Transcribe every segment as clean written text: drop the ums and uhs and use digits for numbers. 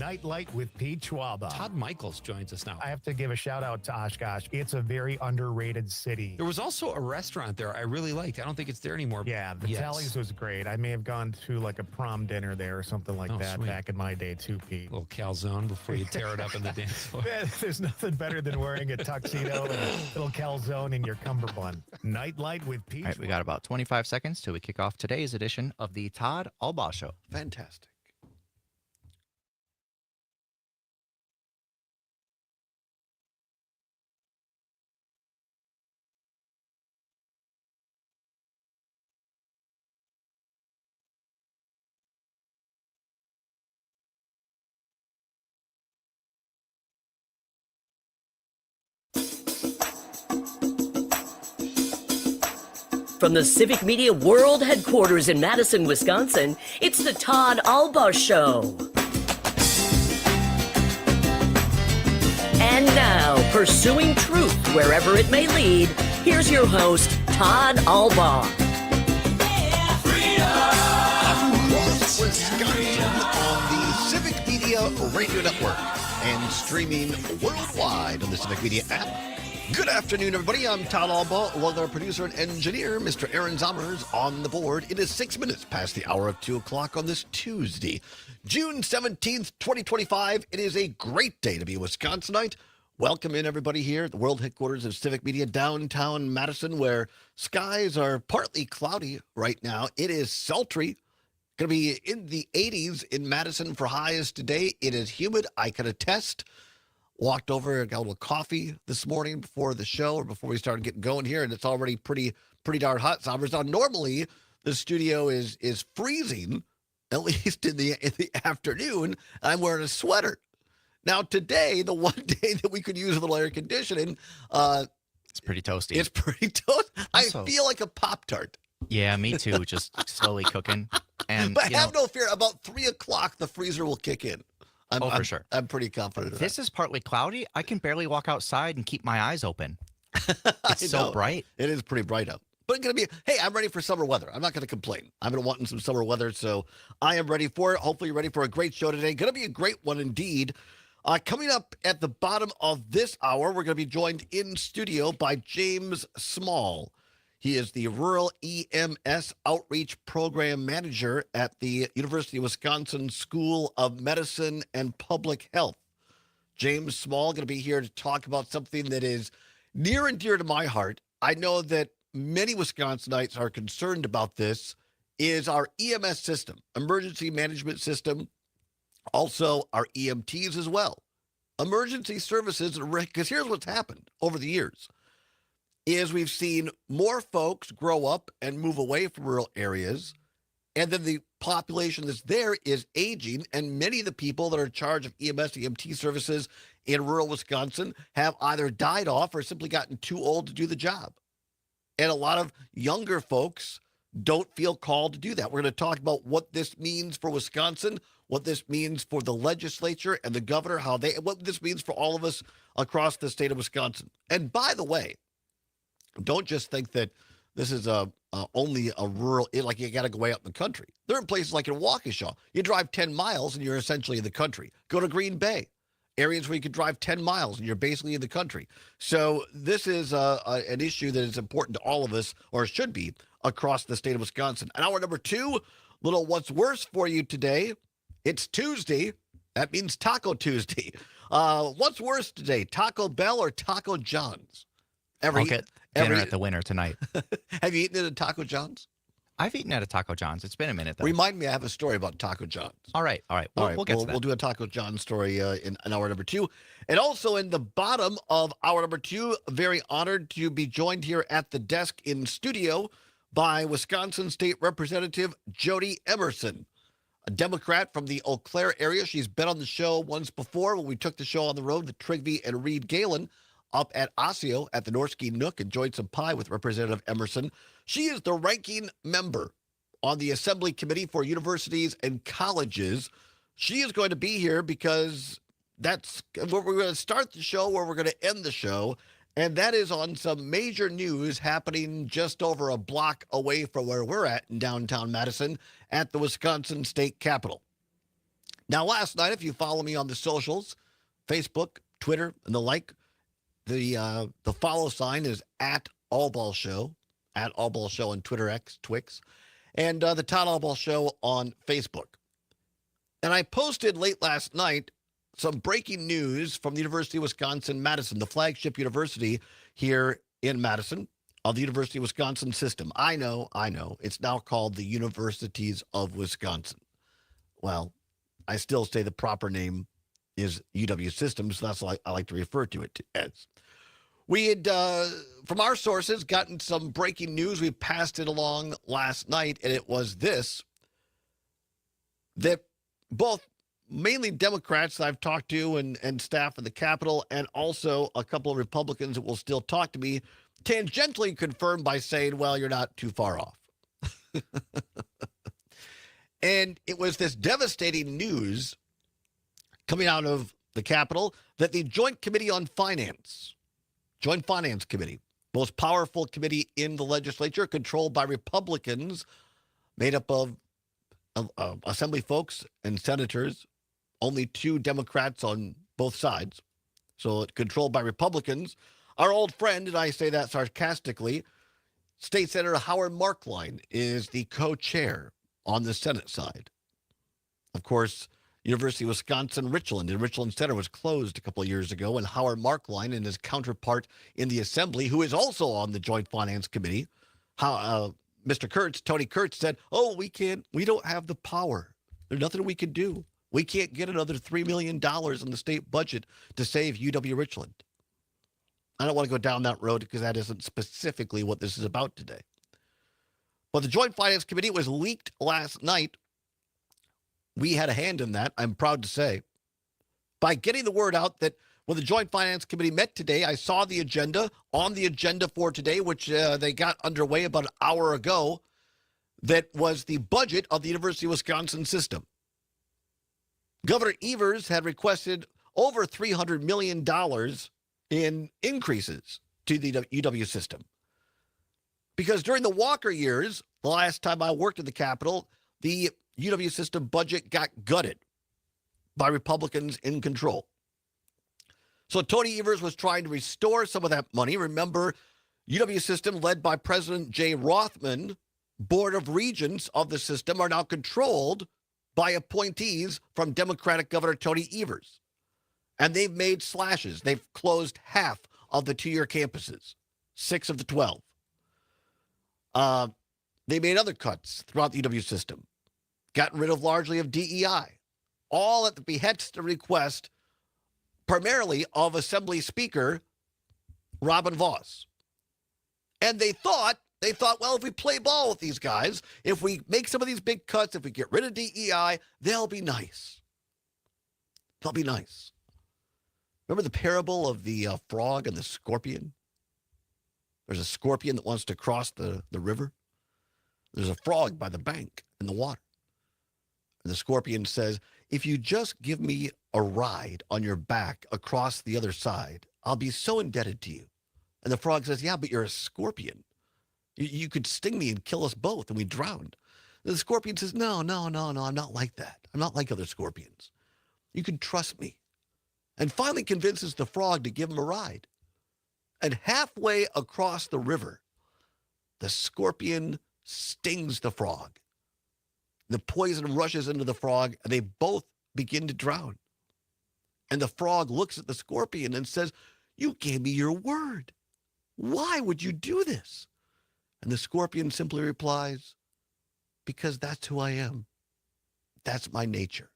Nightlight with Pete Schwaba. Todd Michaels joins us now. I have to give a shout out to Oshkosh. It's a very underrated city. There was also a restaurant there I really liked. I don't think it's there anymore. Yeah, the Tallies was great. I may have gone to like a prom dinner there or something like that sweet. Back in my day too, Pete. A little calzone before you tear it up in the dance floor. There's nothing better than wearing a tuxedo and a little calzone in your cummerbund. Nightlight with Pete. All right, we got about 25 seconds till we kick off today's edition of the Todd Allbaugh Show. Fantastic. From the Civic Media World Headquarters in Madison, Wisconsin, it's the Todd Allbaugh Show. And now, pursuing truth wherever it may lead, here's your host, Todd Allbaugh. Across Wisconsin on the Civic Media Radio Network and streaming worldwide on the Civic Media app. Good afternoon, everybody. I'm Todd Allbaugh, along with our producer and engineer, Mr. Aaron Zommers, on the board. It is 6 minutes past the hour of 2 o'clock on this Tuesday, June 17th, 2025. It is a great day to be a Wisconsinite. Welcome in, everybody, here at the world headquarters of Civic Media, downtown Madison, where skies are partly cloudy right now. It is sultry. Going to be in the 80s in Madison for highs today. It is humid. I can attest. Walked over and got a little coffee this morning before the show or before we started getting going here, and it's already pretty darn hot. So now, normally the studio is freezing, at least in the afternoon. I'm wearing a sweater. Now today, the one day that we could use a little air conditioning, it's pretty toasty. It's pretty toasty. I Also, feel like a Pop-Tart. Yeah, me too. Just slowly cooking. And But have no fear. About 3 o'clock, the freezer will kick in. for sure. I'm pretty confident of This is partly cloudy. I can barely walk outside and keep my eyes open. that. It's so bright. It is pretty bright out. But it's going to be, hey, I'm ready for summer weather. I'm not going to complain. I've been wanting some summer weather, so I am ready for it. Hopefully you're ready for a great show today. Going to be a great one indeed. Coming up at the bottom of this hour, we're going to be joined in studio by James Small. He is the Rural EMS Outreach Program Manager at the University of Wisconsin School of Medicine and Public Health. James Small going to be here to talk about something that is near and dear to my heart. I know that many Wisconsinites are concerned about this, is our EMS system, emergency management system, also our EMTs as well. Emergency services, because here's what's happened over the years. Is we've seen more folks grow up and move away from rural areas, and then the population that's there is aging, and many of the people that are in charge of EMS, EMT services in rural Wisconsin have either died off or simply gotten too old to do the job. And a lot of younger folks don't feel called to do that. We're going to talk about what this means for Wisconsin, what this means for the legislature and the governor, what this means for all of us across the state of Wisconsin. And by the way, don't just think that this is only a rural, like you got to go way out in the country. There are places like in Waukesha, you drive 10 miles and you're essentially in the country. Go to Green Bay, areas where you could drive 10 miles and you're basically in the country. So this is an issue that is important to all of us, or should be, across the state of Wisconsin. And hour number 2, little what's worse for you today. It's Tuesday. That means Taco Tuesday. What's worse today, Taco Bell or Taco John's? I'll get dinner at the winner tonight. Have you eaten at a Taco John's? I've eaten at a Taco John's. It's been a minute, though. Remind me, I have a story about Taco John's. All right. We'll get to that. We'll do a Taco John's story in hour number 2. And also in the bottom of hour number 2, very honored to be joined here at the desk in studio by Wisconsin State Representative Jody Emerson, a Democrat from the Eau Claire area. She's been on the show once before when we took the show on the road with Trigby and Reed Galen up at Osseo at the Norski Nook, enjoyed some pie with Representative Emerson. She is the ranking member on the Assembly Committee for Universities and Colleges. She is going to be here because that's where we're going to start the show, where we're going to end the show, and that is on some major news happening just over a block away from where we're at in downtown Madison at the Wisconsin State Capitol. Now, last night, if you follow me on the socials, Facebook, Twitter, and the like, the follow sign is at Allbaugh Show on Twitter X, Twix, and the Todd Allbaugh Show on Facebook. And I posted late last night some breaking news from the University of Wisconsin-Madison, the flagship university here in Madison of the University of Wisconsin system. I know. It's now called the Universities of Wisconsin. Well, I still say the proper name is UW Systems. So that's what I like to refer to it as. We had, from our sources, gotten some breaking news. We passed it along last night, and it was this, that both mainly Democrats that I've talked to and staff in the Capitol, and also a couple of Republicans that will still talk to me, tangentially confirmed by saying, well, you're not too far off. And it was this devastating news coming out of the Capitol that the Joint Finance Committee, most powerful committee in the legislature, controlled by Republicans, made up of Assembly folks and senators, only 2 Democrats on both sides. So controlled by Republicans. Our old friend, and I say that sarcastically, State Senator Howard Markline is the co-chair on the Senate side. Of course, University of Wisconsin-Richland. The Richland Center was closed a couple of years ago, and Howard Markline and his counterpart in the Assembly, who is also on the Joint Finance Committee, Tony Kurtz said, we don't have the power. There's nothing we can do. We can't get another $3 million in the state budget to save UW-Richland. I don't want to go down that road because that isn't specifically what this is about today. But the Joint Finance Committee was leaked last night. We had a hand in that, I'm proud to say, by getting the word out that when the Joint Finance Committee met today, I saw the agenda for today, which they got underway about an hour ago, that was the budget of the University of Wisconsin system. Governor Evers had requested over $300 million in increases to the UW system. Because during the Walker years, the last time I worked at the Capitol, the UW system budget got gutted by Republicans in control. So Tony Evers was trying to restore some of that money. Remember, UW system led by President Jay Rothman, Board of Regents of the system are now controlled by appointees from Democratic Governor Tony Evers. And they've made slashes. They've closed half of the 2-year campuses, 6 of the 12. They made other cuts throughout the UW system, gotten rid of largely of DEI, all at the behest and request primarily of Assembly Speaker Robin Vos. And they thought, well, if we play ball with these guys, if we make some of these big cuts, if we get rid of DEI, they'll be nice. They'll be nice. Remember the parable of the frog and the scorpion? There's a scorpion that wants to cross the river. There's a frog by the bank in the water. And the scorpion says, if you just give me a ride on your back across the other side, I'll be so indebted to you. And the frog says, yeah, but you're a scorpion. You could sting me and kill us both, and we drown. And the scorpion says, no, I'm not like that. I'm not like other scorpions. You can trust me. And finally convinces the frog to give him a ride. And halfway across the river, the scorpion stings the frog. The poison rushes into the frog, and they both begin to drown. And the frog looks at the scorpion and says, you gave me your word. Why would you do this? And the scorpion simply replies, because that's who I am. That's my nature.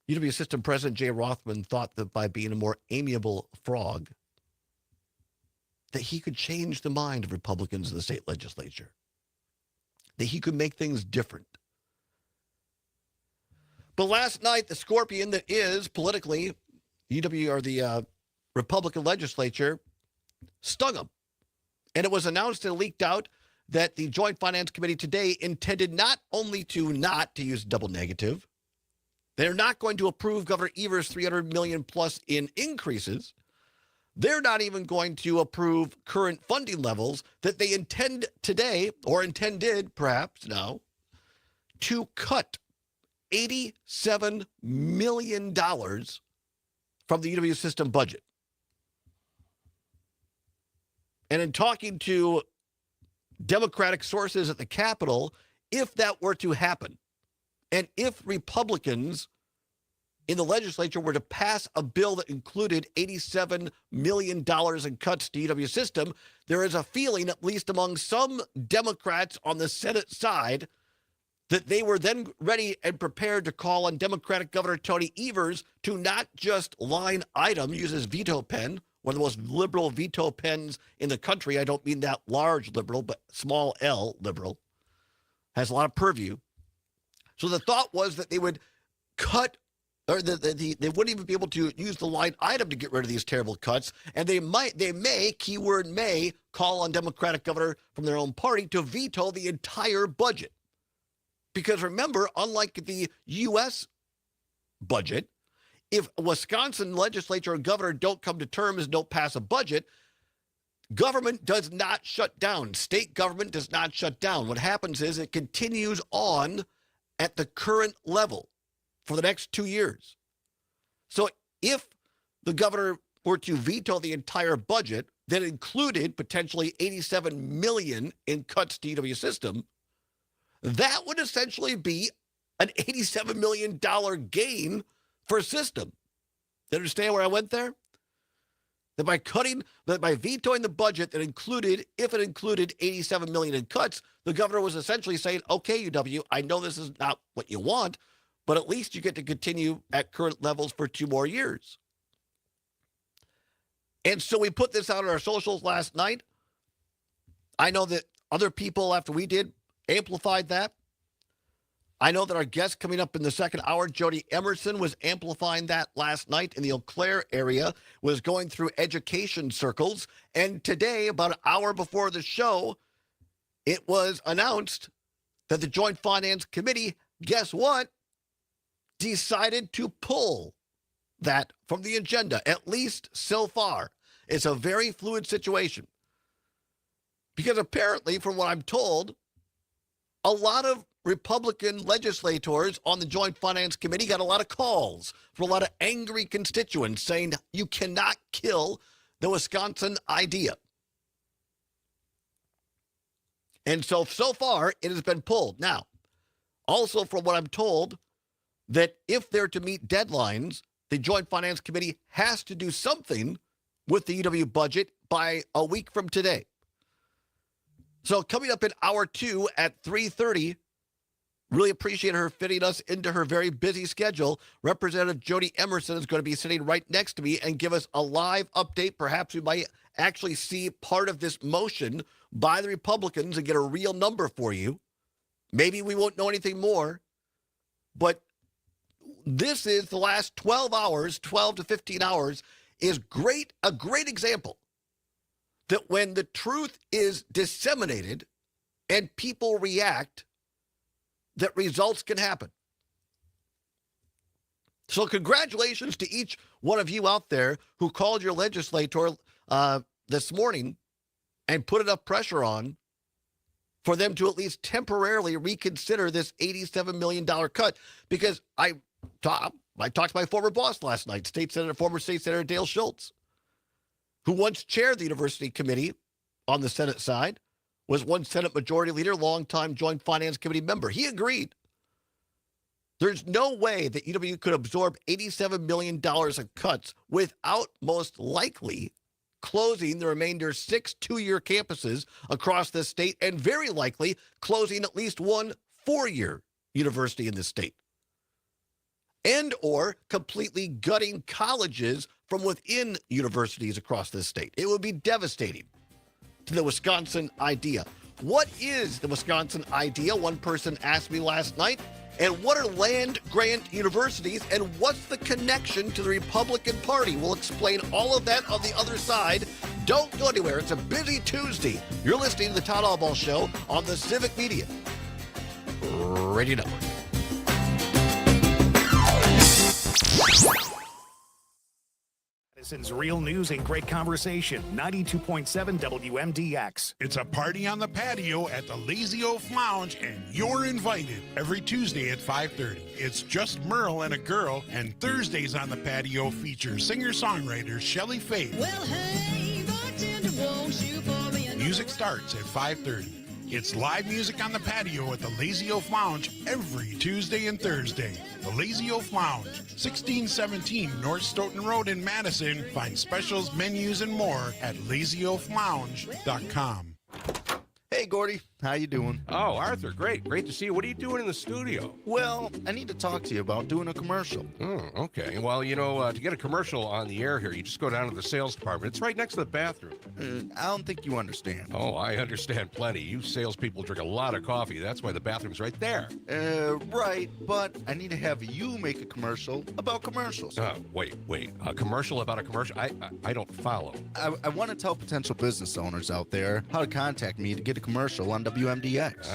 UW System President Jay Rothman thought that by being a more amiable frog, that he could change the mind of Republicans in the state legislature, that he could make things different. But last night, the scorpion that is politically UW or the Republican legislature stung him. And it was announced and leaked out that the Joint Finance Committee today intended not only to use double negative, they're not going to approve Governor Evers' $300 million plus in increases. They're not even going to approve current funding levels that they intend today, or intended perhaps now, to cut $87 million from the UW system budget. And in talking to Democratic sources at the Capitol, if that were to happen, and if Republicans in the legislature were to pass a bill that included $87 million in cuts to UW system, there is a feeling, at least among some Democrats on the Senate side, that they were then ready and prepared to call on Democratic Governor Tony Evers to not just line item, use his veto pen, one of the most liberal veto pens in the country. I don't mean that large liberal, but small L liberal. Has a lot of purview. So the thought was that they would cut, or they wouldn't even be able to use the line item to get rid of these terrible cuts, and they may, keyword may, call on Democratic governor from their own party to veto the entire budget. Because remember, unlike the U.S. budget, if a Wisconsin legislature and governor don't come to terms and don't pass a budget, government does not shut down. State government does not shut down. What happens is it continues on at the current level for the next 2 years. So if the governor were to veto the entire budget that included potentially $87 million in cuts to UW system, that would essentially be an $87 million gain for a system. You understand where I went there? That by vetoing the budget that included, if it included $87 million in cuts, the governor was essentially saying, okay, UW, I know this is not what you want, but at least you get to continue at current levels for 2 more years. And so we put this out on our socials last night. I know that other people, after we did, amplified that. I know that our guest coming up in the second hour, Jody Emerson, was amplifying that last night in the Eau Claire area, was going through education circles. And today, about an hour before the show, it was announced that the Joint Finance Committee, guess what, decided to pull that from the agenda, at least so far. It's a very fluid situation. Because apparently, from what I'm told, a lot of Republican legislators on the Joint Finance Committee got a lot of calls from a lot of angry constituents saying you cannot kill the Wisconsin idea. And so far, it has been pulled. Now, also from what I'm told, that if they're to meet deadlines, the Joint Finance Committee has to do something with the UW budget by a week from today. So coming up in hour 2 at 3:30, really appreciate her fitting us into her very busy schedule. Representative Jody Emerson is going to be sitting right next to me and give us a live update. Perhaps we might actually see part of this motion by the Republicans and get a real number for you. Maybe we won't know anything more, but this is the last 12 hours, 12 to 15 hours, is a great example that when the truth is disseminated and people react, that results can happen. So congratulations to each one of you out there who called your legislator this morning and put enough pressure on for them to at least temporarily reconsider this $87 million cut. Because I talked to my former boss last night, former State Senator Dale Schultz, who once chaired the University Committee on the Senate side, was one Senate Majority Leader, longtime Joint Finance Committee member. He agreed. There's no way that UW could absorb $87 million in cuts without most likely closing the remainder 6 two-year campuses across the state, and very likely closing at least one 4-year university in the state, and or completely gutting colleges from within universities across this state. It would be devastating to the Wisconsin idea. What is the Wisconsin idea? One person asked me last night. And what are land-grant universities, and what's the connection to the Republican Party? We'll explain all of that on the other side. Don't go anywhere. It's a busy Tuesday. You're listening to the Todd Allbaugh Show on the Civic Media Radio Network. Madison's real news and great conversation. 92.7 WMDX. It's a party on the patio at the Lazy Oaf Lounge, and you're invited every Tuesday at 5:30. It's just Merle and a girl, and Thursdays on the patio feature singer-songwriter Shelley Faith. Well, hey, bartender, won't you pour me another? Music starts at 5:30. It's live music on the patio at the Lazy Oaf Lounge every Tuesday and Thursday. The Lazy Oaf Lounge, 1617 North Stoughton Road in Madison. Find specials, menus, and more at lazyoaflounge.com. Hey, Gordy. How you doing? Oh, Arthur, great. Great to see you. What are you doing in the studio? Well, I need to talk to you about doing a commercial. Okay. Well, to get a commercial on the air here, you just go down to the sales department. It's right next to the bathroom. I don't think you understand. Oh, I understand plenty. You salespeople drink a lot of coffee. That's why the bathroom's right there. Right, but I need to have you make a commercial about commercials. Wait. A commercial about a commercial? I don't follow. I want to tell potential business owners out there how to contact me to get a commercial on WMDX.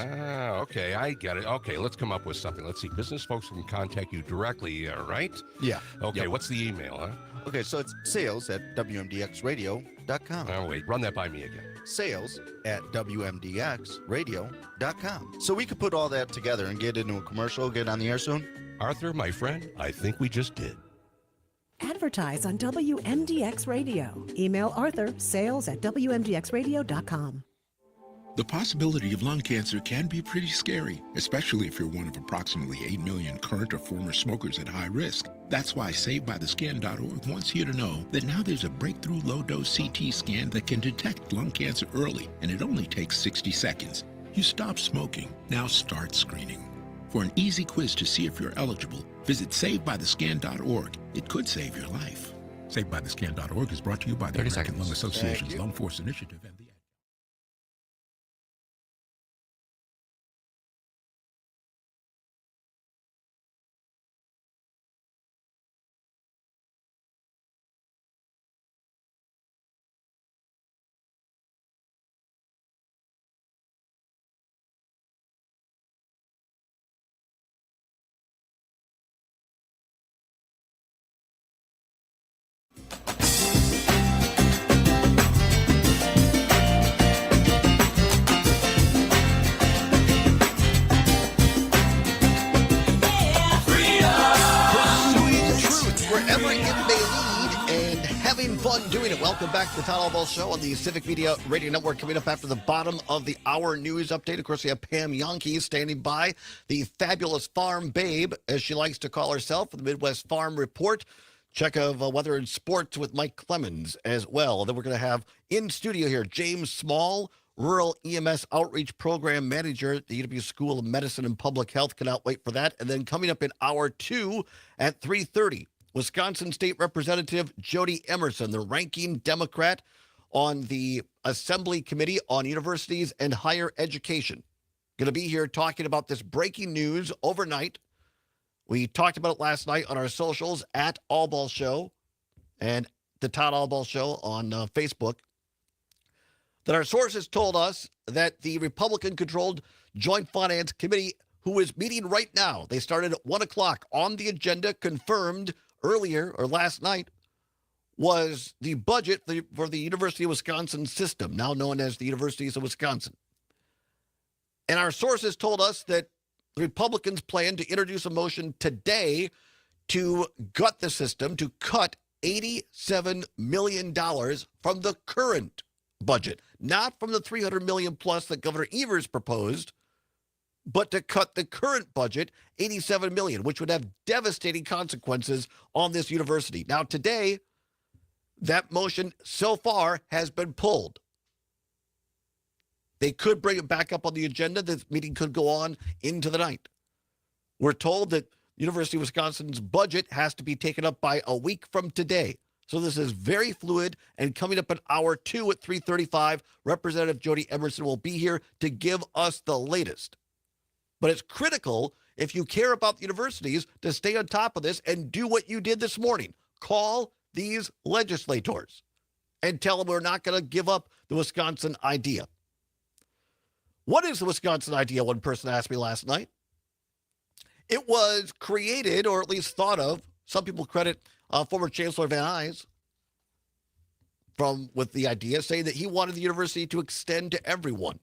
Okay, I get it. Okay, let's come up with something. Let's see. Business folks can contact you directly, right? Yeah. Okay, Yep. what's the email, huh? Okay, so it's sales@WMDXradio.com. Oh, wait, run that by me again. Sales@WMDXradio.com. So we could put all that together and get into a commercial, get on the air soon? Arthur, my friend, I think we just did. Advertise on WMDX Radio. Email Arthur, sales@WMDXradio.com. The possibility of lung cancer can be pretty scary, especially if you're one of approximately 8 million current or former smokers at high risk. That's why SaveByTheScan.org wants you to know that now there's a breakthrough low-dose CT scan that can detect lung cancer early, and it only takes 60 seconds. You stop smoking, now start screening. For an easy quiz to see if you're eligible, visit SaveByTheScan.org. It could save your life. SaveByTheScan.org is brought to you by the 30 American seconds. Lung Association's Thank you. Lung Force Initiative and the wherever it may lead, and having fun doing it. Welcome back to the Todd Allbaugh Show on the Civic Media Radio Network. Coming up after the bottom of the hour news update, of course, we have Pam Yonke standing by, the fabulous farm babe, as she likes to call herself, for the Midwest Farm Report. Check of weather and sports with Mike Clemens as well. Then we're going to have in studio here James Small, Rural EMS Outreach Program Manager at the UW School of Medicine and Public Health. Cannot wait for that. And then coming up in hour 2 at 3:30, Wisconsin State Representative Jody Emerson, the ranking Democrat on the Assembly Committee on Universities and Higher Education. Going to be here talking about this breaking news overnight. We talked about it last night on our socials at Allbaugh Show and the Todd Allbaugh Show on Facebook, that our sources told us that the Republican-controlled Joint Finance Committee, who is meeting right now, they started at 1 o'clock on the agenda, confirmed earlier or last night, was the budget for the University of Wisconsin system, now known as the Universities of Wisconsin. And our sources told us that the Republicans plan to introduce a motion today to gut the system, to cut $87 million from the current budget, not from the $300 million plus that Governor Evers proposed, but to cut the current budget, $87 million, which would have devastating consequences on this university. Now, today, that motion so far has been pulled. They could bring it back up on the agenda. This meeting could go on into the night. We're told that University of Wisconsin's budget has to be taken up by a week from today. So this is very fluid, and coming up in hour 2 at 3:35, Representative Jody Emerson will be here to give us the latest. But it's critical, if you care about the universities, to stay on top of this and do what you did this morning. Call these legislators and tell them we're not going to give up the Wisconsin idea. What is the Wisconsin idea? One person asked me last night. It was created, or at least thought of, some people credit former Chancellor Van Nuys, with the idea saying that he wanted the university to extend to everyone.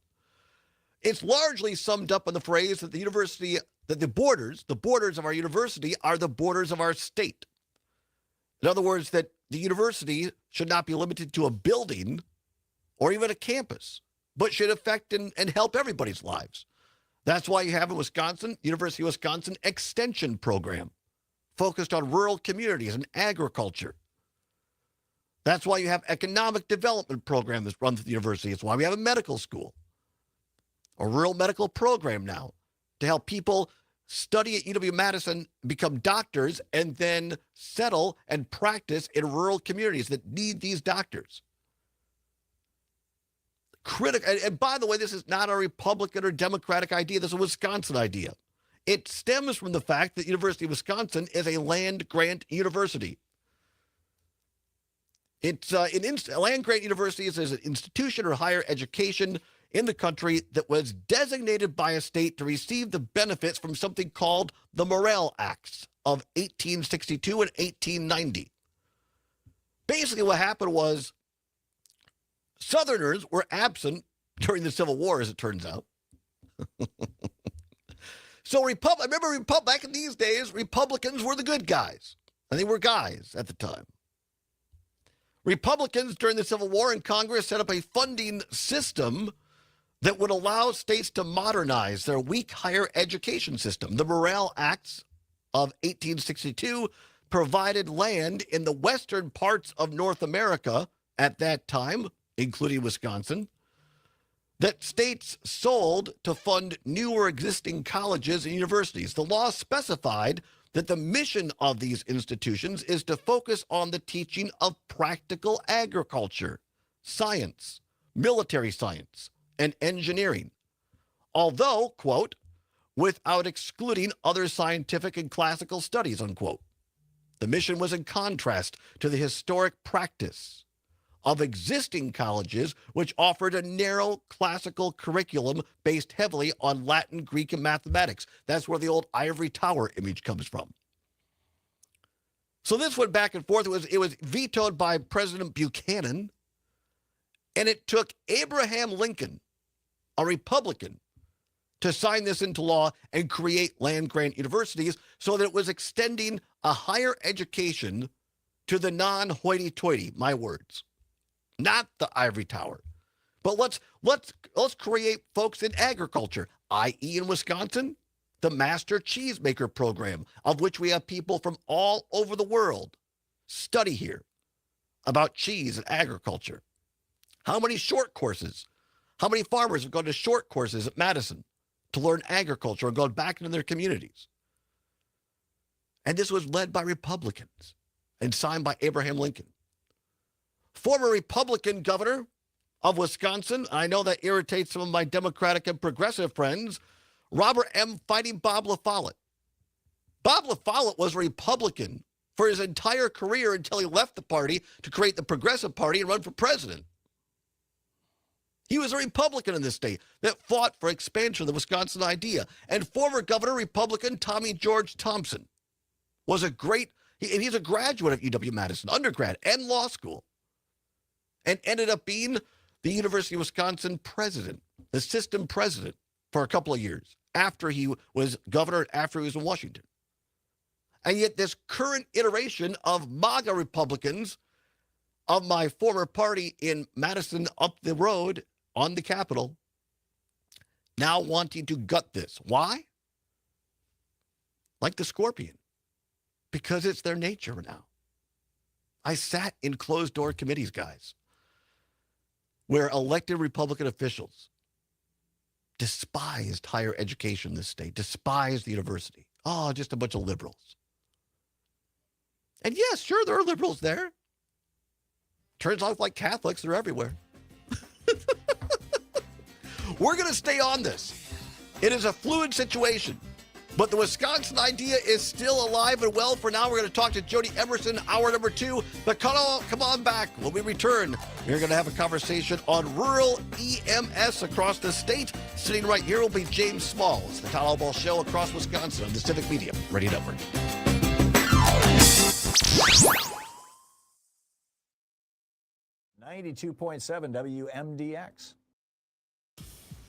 It's largely summed up in the phrase that the borders of our university are the borders of our state. In other words, that the university should not be limited to a building or even a campus, but should affect and help everybody's lives. That's why you have in Wisconsin, University of Wisconsin Extension Program, focused on rural communities and agriculture. That's why you have economic development program that's run through the university. It's why we have a medical school, a rural medical program now to help people study at UW-Madison, become doctors, and then settle and practice in rural communities that need these doctors. Critical. And by the way, this is not a Republican or Democratic idea. This is a Wisconsin idea. It stems from the fact that University of Wisconsin is a land-grant university. It's a land-grant university is an institution or higher education in the country that was designated by a state to receive the benefits from something called the Morrill Acts of 1862 and 1890. Basically, what happened was Southerners were absent during the Civil War, as it turns out. So I remember back in these days, Republicans were the good guys, and they were guys at the time. Republicans during the Civil War in Congress set up a funding system that would allow states to modernize their weak higher education system. The Morrill Acts of 1862 provided land in the western parts of North America at that time, including Wisconsin, that states sold to fund new or existing colleges and universities. The law specified that the mission of these institutions is to focus on the teaching of practical agriculture, science, military science, and engineering. Although, quote, without excluding other scientific and classical studies, unquote. The mission was in contrast to the historic practice of existing colleges, which offered a narrow classical curriculum based heavily on Latin, Greek, and mathematics. That's where the old ivory tower image comes from. So this went back and forth. It was vetoed by President Buchanan, and it took Abraham Lincoln, a Republican, to sign this into law and create land-grant universities so that it was extending a higher education to the non-hoity-toity, my words. Not the ivory tower. But let's create folks in agriculture, i.e. in Wisconsin, the Master Cheesemaker program, of which we have people from all over the world study here about cheese and agriculture. How many short courses? How many farmers have gone to short courses at Madison to learn agriculture and gone back into their communities? And this was led by Republicans and signed by Abraham Lincoln. Former Republican governor of Wisconsin, I know that irritates some of my Democratic and progressive friends, Robert M. Fighting Bob LaFollette. Bob LaFollette was a Republican for his entire career until he left the party to create the Progressive Party and run for president. He was a Republican in this state that fought for expansion of the Wisconsin idea. And former governor Republican Tommy George Thompson was and he's a graduate of UW-Madison, undergrad and law school, and ended up being the University of Wisconsin president, the system president, for a couple of years after he was governor, after he was in Washington. And yet this current iteration of MAGA Republicans of my former party in Madison up the road on the Capitol now wanting to gut this. Why? Like the scorpion. Because it's their nature now. I sat in closed-door committees, guys, where elected Republican officials despised higher education in this state, despised the university. Oh, just a bunch of liberals. And yes, sure, there are liberals there. Turns out, like Catholics, they're everywhere. We're going to stay on this. It is a fluid situation, but the Wisconsin idea is still alive and well. For now, we're going to talk to Jody Emerson, hour number 2. But come on back. When we return, we're going to have a conversation on rural EMS across the state. Sitting right here will be James Smalls, the Todd Allbaugh Show across Wisconsin on the Civic Media Radio Network. 92.7 WMDX.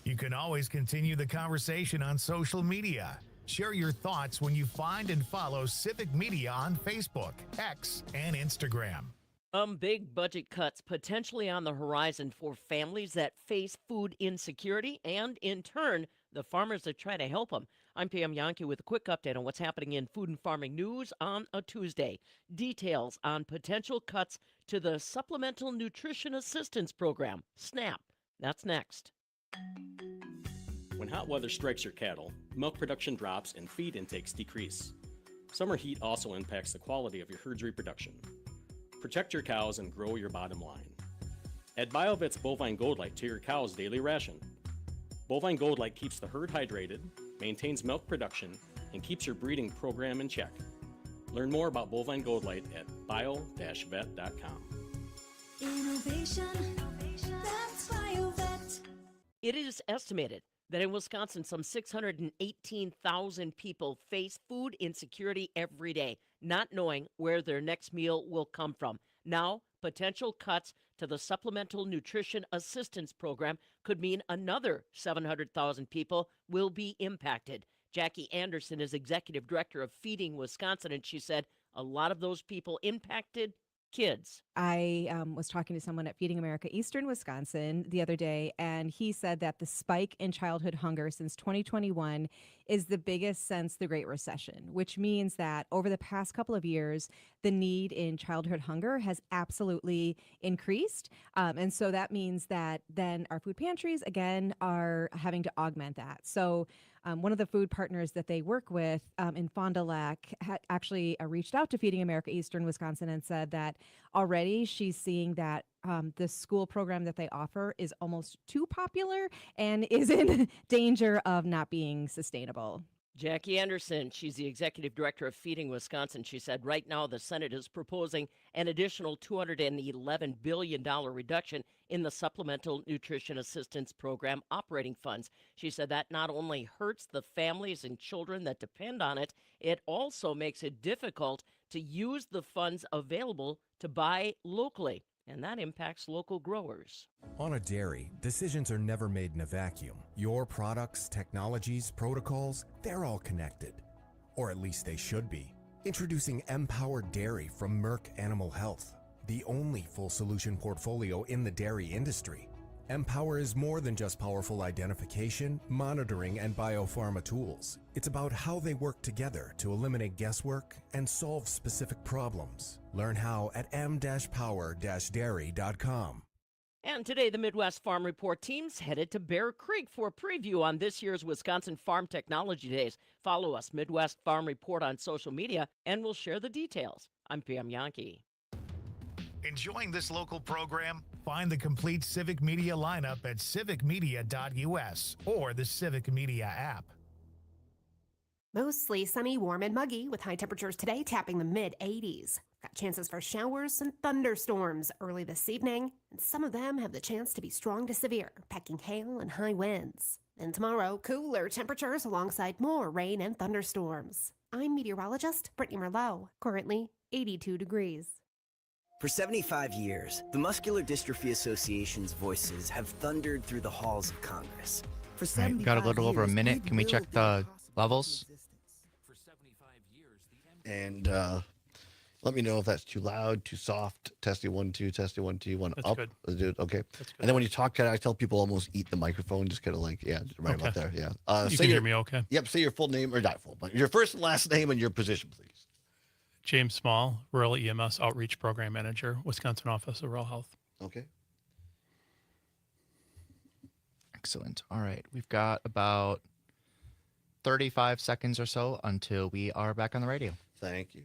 You can always continue the conversation on social media. Share your thoughts when you find and follow Civic Media on Facebook, X, and Instagram. Big budget cuts potentially on the horizon for families that face food insecurity and, in turn, the farmers that try to help them. I'm Pam Yankee with a quick update on what's happening in food and farming news on a Tuesday. Details on potential cuts to the Supplemental Nutrition Assistance Program, SNAP. That's next. When hot weather strikes your cattle, milk production drops and feed intakes decrease. Summer heat also impacts the quality of your herd's reproduction. Protect your cows and grow your bottom line. Add BioVet's Bovine Gold Light to your cow's daily ration. Bovine Gold Light keeps the herd hydrated, maintains milk production, and keeps your breeding program in check. Learn more about Bovine Gold Light at bio-vet.com. Innovation, that's BioVet. It is estimated that in Wisconsin, some 618,000 people face food insecurity every day, not knowing where their next meal will come from. Now, potential cuts to the Supplemental Nutrition Assistance Program could mean another 700,000 people will be impacted. Jackie Anderson is executive director of Feeding Wisconsin, and she said a lot of those people impacted kids. I was talking to someone at Feeding America Eastern Wisconsin the other day, and he said that the spike in childhood hunger since 2021 is the biggest since the Great Recession, which means that over the past couple of years, the need in childhood hunger has absolutely increased. And so that means that then our food pantries, again, are having to augment that. So one of the food partners that they work with in Fond du Lac actually reached out to Feeding America Eastern Wisconsin and said that already she's seeing that the school program that they offer is almost too popular and is in danger of not being sustainable. Jackie Anderson, she's the executive director of Feeding Wisconsin. She said right now the Senate is proposing an additional $211 billion reduction in the Supplemental Nutrition Assistance Program operating funds. She said that not only hurts the families and children that depend on it, it also makes it difficult to use the funds available to buy locally, and that impacts local growers. On a dairy, decisions are never made in a vacuum. Your products, technologies, protocols, they're all connected. Or at least they should be. Introducing Empowered Dairy from Merck Animal Health, the only full solution portfolio in the dairy industry. Empower is more than just powerful identification, monitoring, and biopharma tools. It's about how they work together to eliminate guesswork and solve specific problems. Learn how at m-power-dairy.com. And today, the Midwest Farm Report team's headed to Bear Creek for a preview on this year's Wisconsin Farm Technology Days. Follow us, Midwest Farm Report, on social media, and we'll share the details. I'm Pam Yankee. Enjoying this local program? Find the complete Civic Media lineup at civicmedia.us or the Civic Media app. Mostly sunny, warm, and muggy with high temperatures today tapping the mid-80s. Got chances for showers and thunderstorms early this evening, and some of them have the chance to be strong to severe, packing hail and high winds. And tomorrow, cooler temperatures alongside more rain and thunderstorms. I'm meteorologist Brittany Merlot, currently 82 degrees. For 75 years, the Muscular Dystrophy Association's voices have thundered through the halls of Congress. For All right, got a little over a minute. Can we check the levels? And let me know if that's too loud, too soft. Testing 1 2, testing 1 2, one That's up. good. Okay. That's good. And then when you talk, I tell people almost eat the microphone, just kind of like, yeah, right about there. Yeah. You can hear me okay? Yep. Say your full name, or not full, but your first and last name and your position, please. James Small, Rural EMS Outreach Program Manager, Wisconsin Office of Rural Health. Okay. Excellent. All right. We've got about 35 seconds or so until we are back on the radio. Thank you.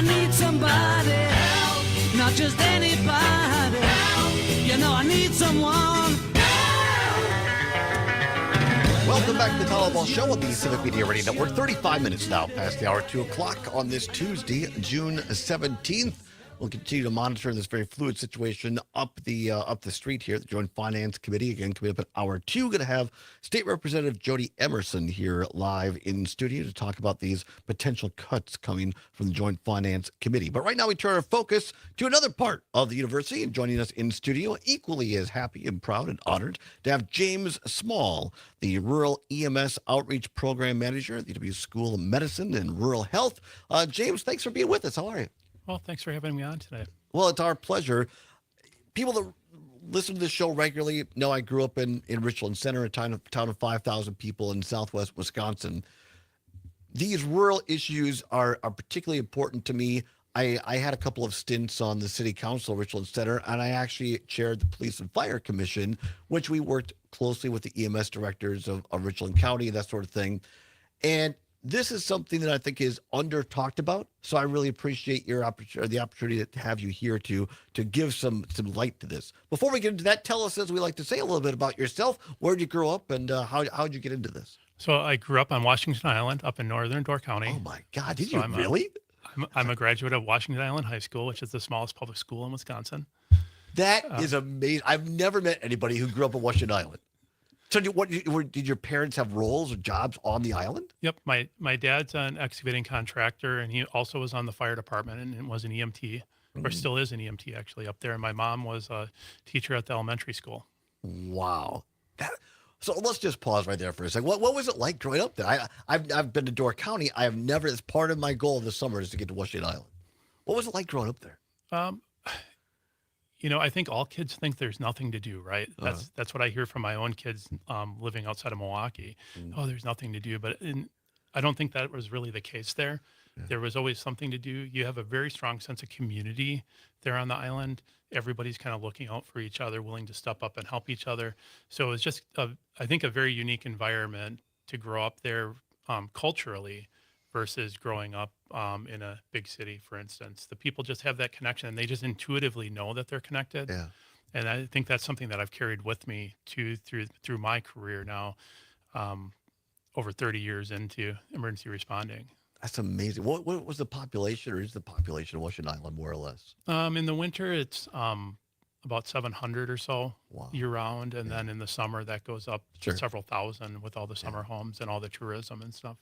I need somebody help, not just anybody help. You know I need someone. Welcome back to the Allbaugh Show on the Civic Media Radio Network. 35 minutes now past the hour, 2 o'clock on this Tuesday, June 17th. We'll continue to monitor this very fluid situation up the street here. The Joint Finance Committee, again, coming up at hour 2. Going to have State Representative Jody Emerson here live in studio to talk about these potential cuts coming from the Joint Finance Committee. But right now we turn our focus to another part of the university, and joining us in studio, equally as happy and proud and honored to have James Small, the Rural EMS Outreach Program Manager at the UW School of Medicine and Rural Health. James, thanks for being with us. How are you? Well, thanks for having me on today. Well, it's our pleasure. People that listen to this show regularly know I grew up in Richland Center, a town of 5,000 people in southwest Wisconsin. These rural issues are particularly important to me. I had a couple of stints on the city council of Richland Center, and I actually chaired the Police and Fire Commission, which we worked closely with the EMS directors of Richland County, that sort of thing. And this is something that I think is under talked about. So I really appreciate the opportunity to have you here to give some light to this. Before we get into that, tell us, as we like to say, a little bit about yourself. Where did you grow up, and how did you get into this? So I grew up on Washington Island up in northern Door County. Oh my God, did you really? I'm a graduate of Washington Island High School, which is the smallest public school in Wisconsin. That is amazing. I've never met anybody who grew up in Washington Island. So did your parents have roles or jobs on the island? Yep. My dad's an excavating contractor, and he also was on the fire department and was an EMT, or still is an EMT actually up there. And my mom was a teacher at the elementary school. Wow. So let's just pause right there for a second. What was it like growing up there? I've been to Door County. I have never, as part of my goal this summer is to get to Washington Island. What was it like growing up there? I think all kids think there's nothing to do, right? That's what I hear from my own kids living outside of Milwaukee. Oh, there's nothing to do. But I don't think that was really the case there. Yeah. There was always something to do. You have a very strong sense of community there on the island. Everybody's kind of looking out for each other, willing to step up and help each other. So it was just, I think, a very unique environment to grow up there culturally versus growing up in a big city, for instance. The people just have that connection, and they just intuitively know that they're connected. Yeah. And I think that's something that I've carried with me through my career now, over 30 years into emergency responding. That's amazing. What was the population, or is the population of Washington Island, more or less? In the winter, it's about 700 or so year round. And then in the summer, that goes up to several thousand with all the summer homes and all the tourism and stuff.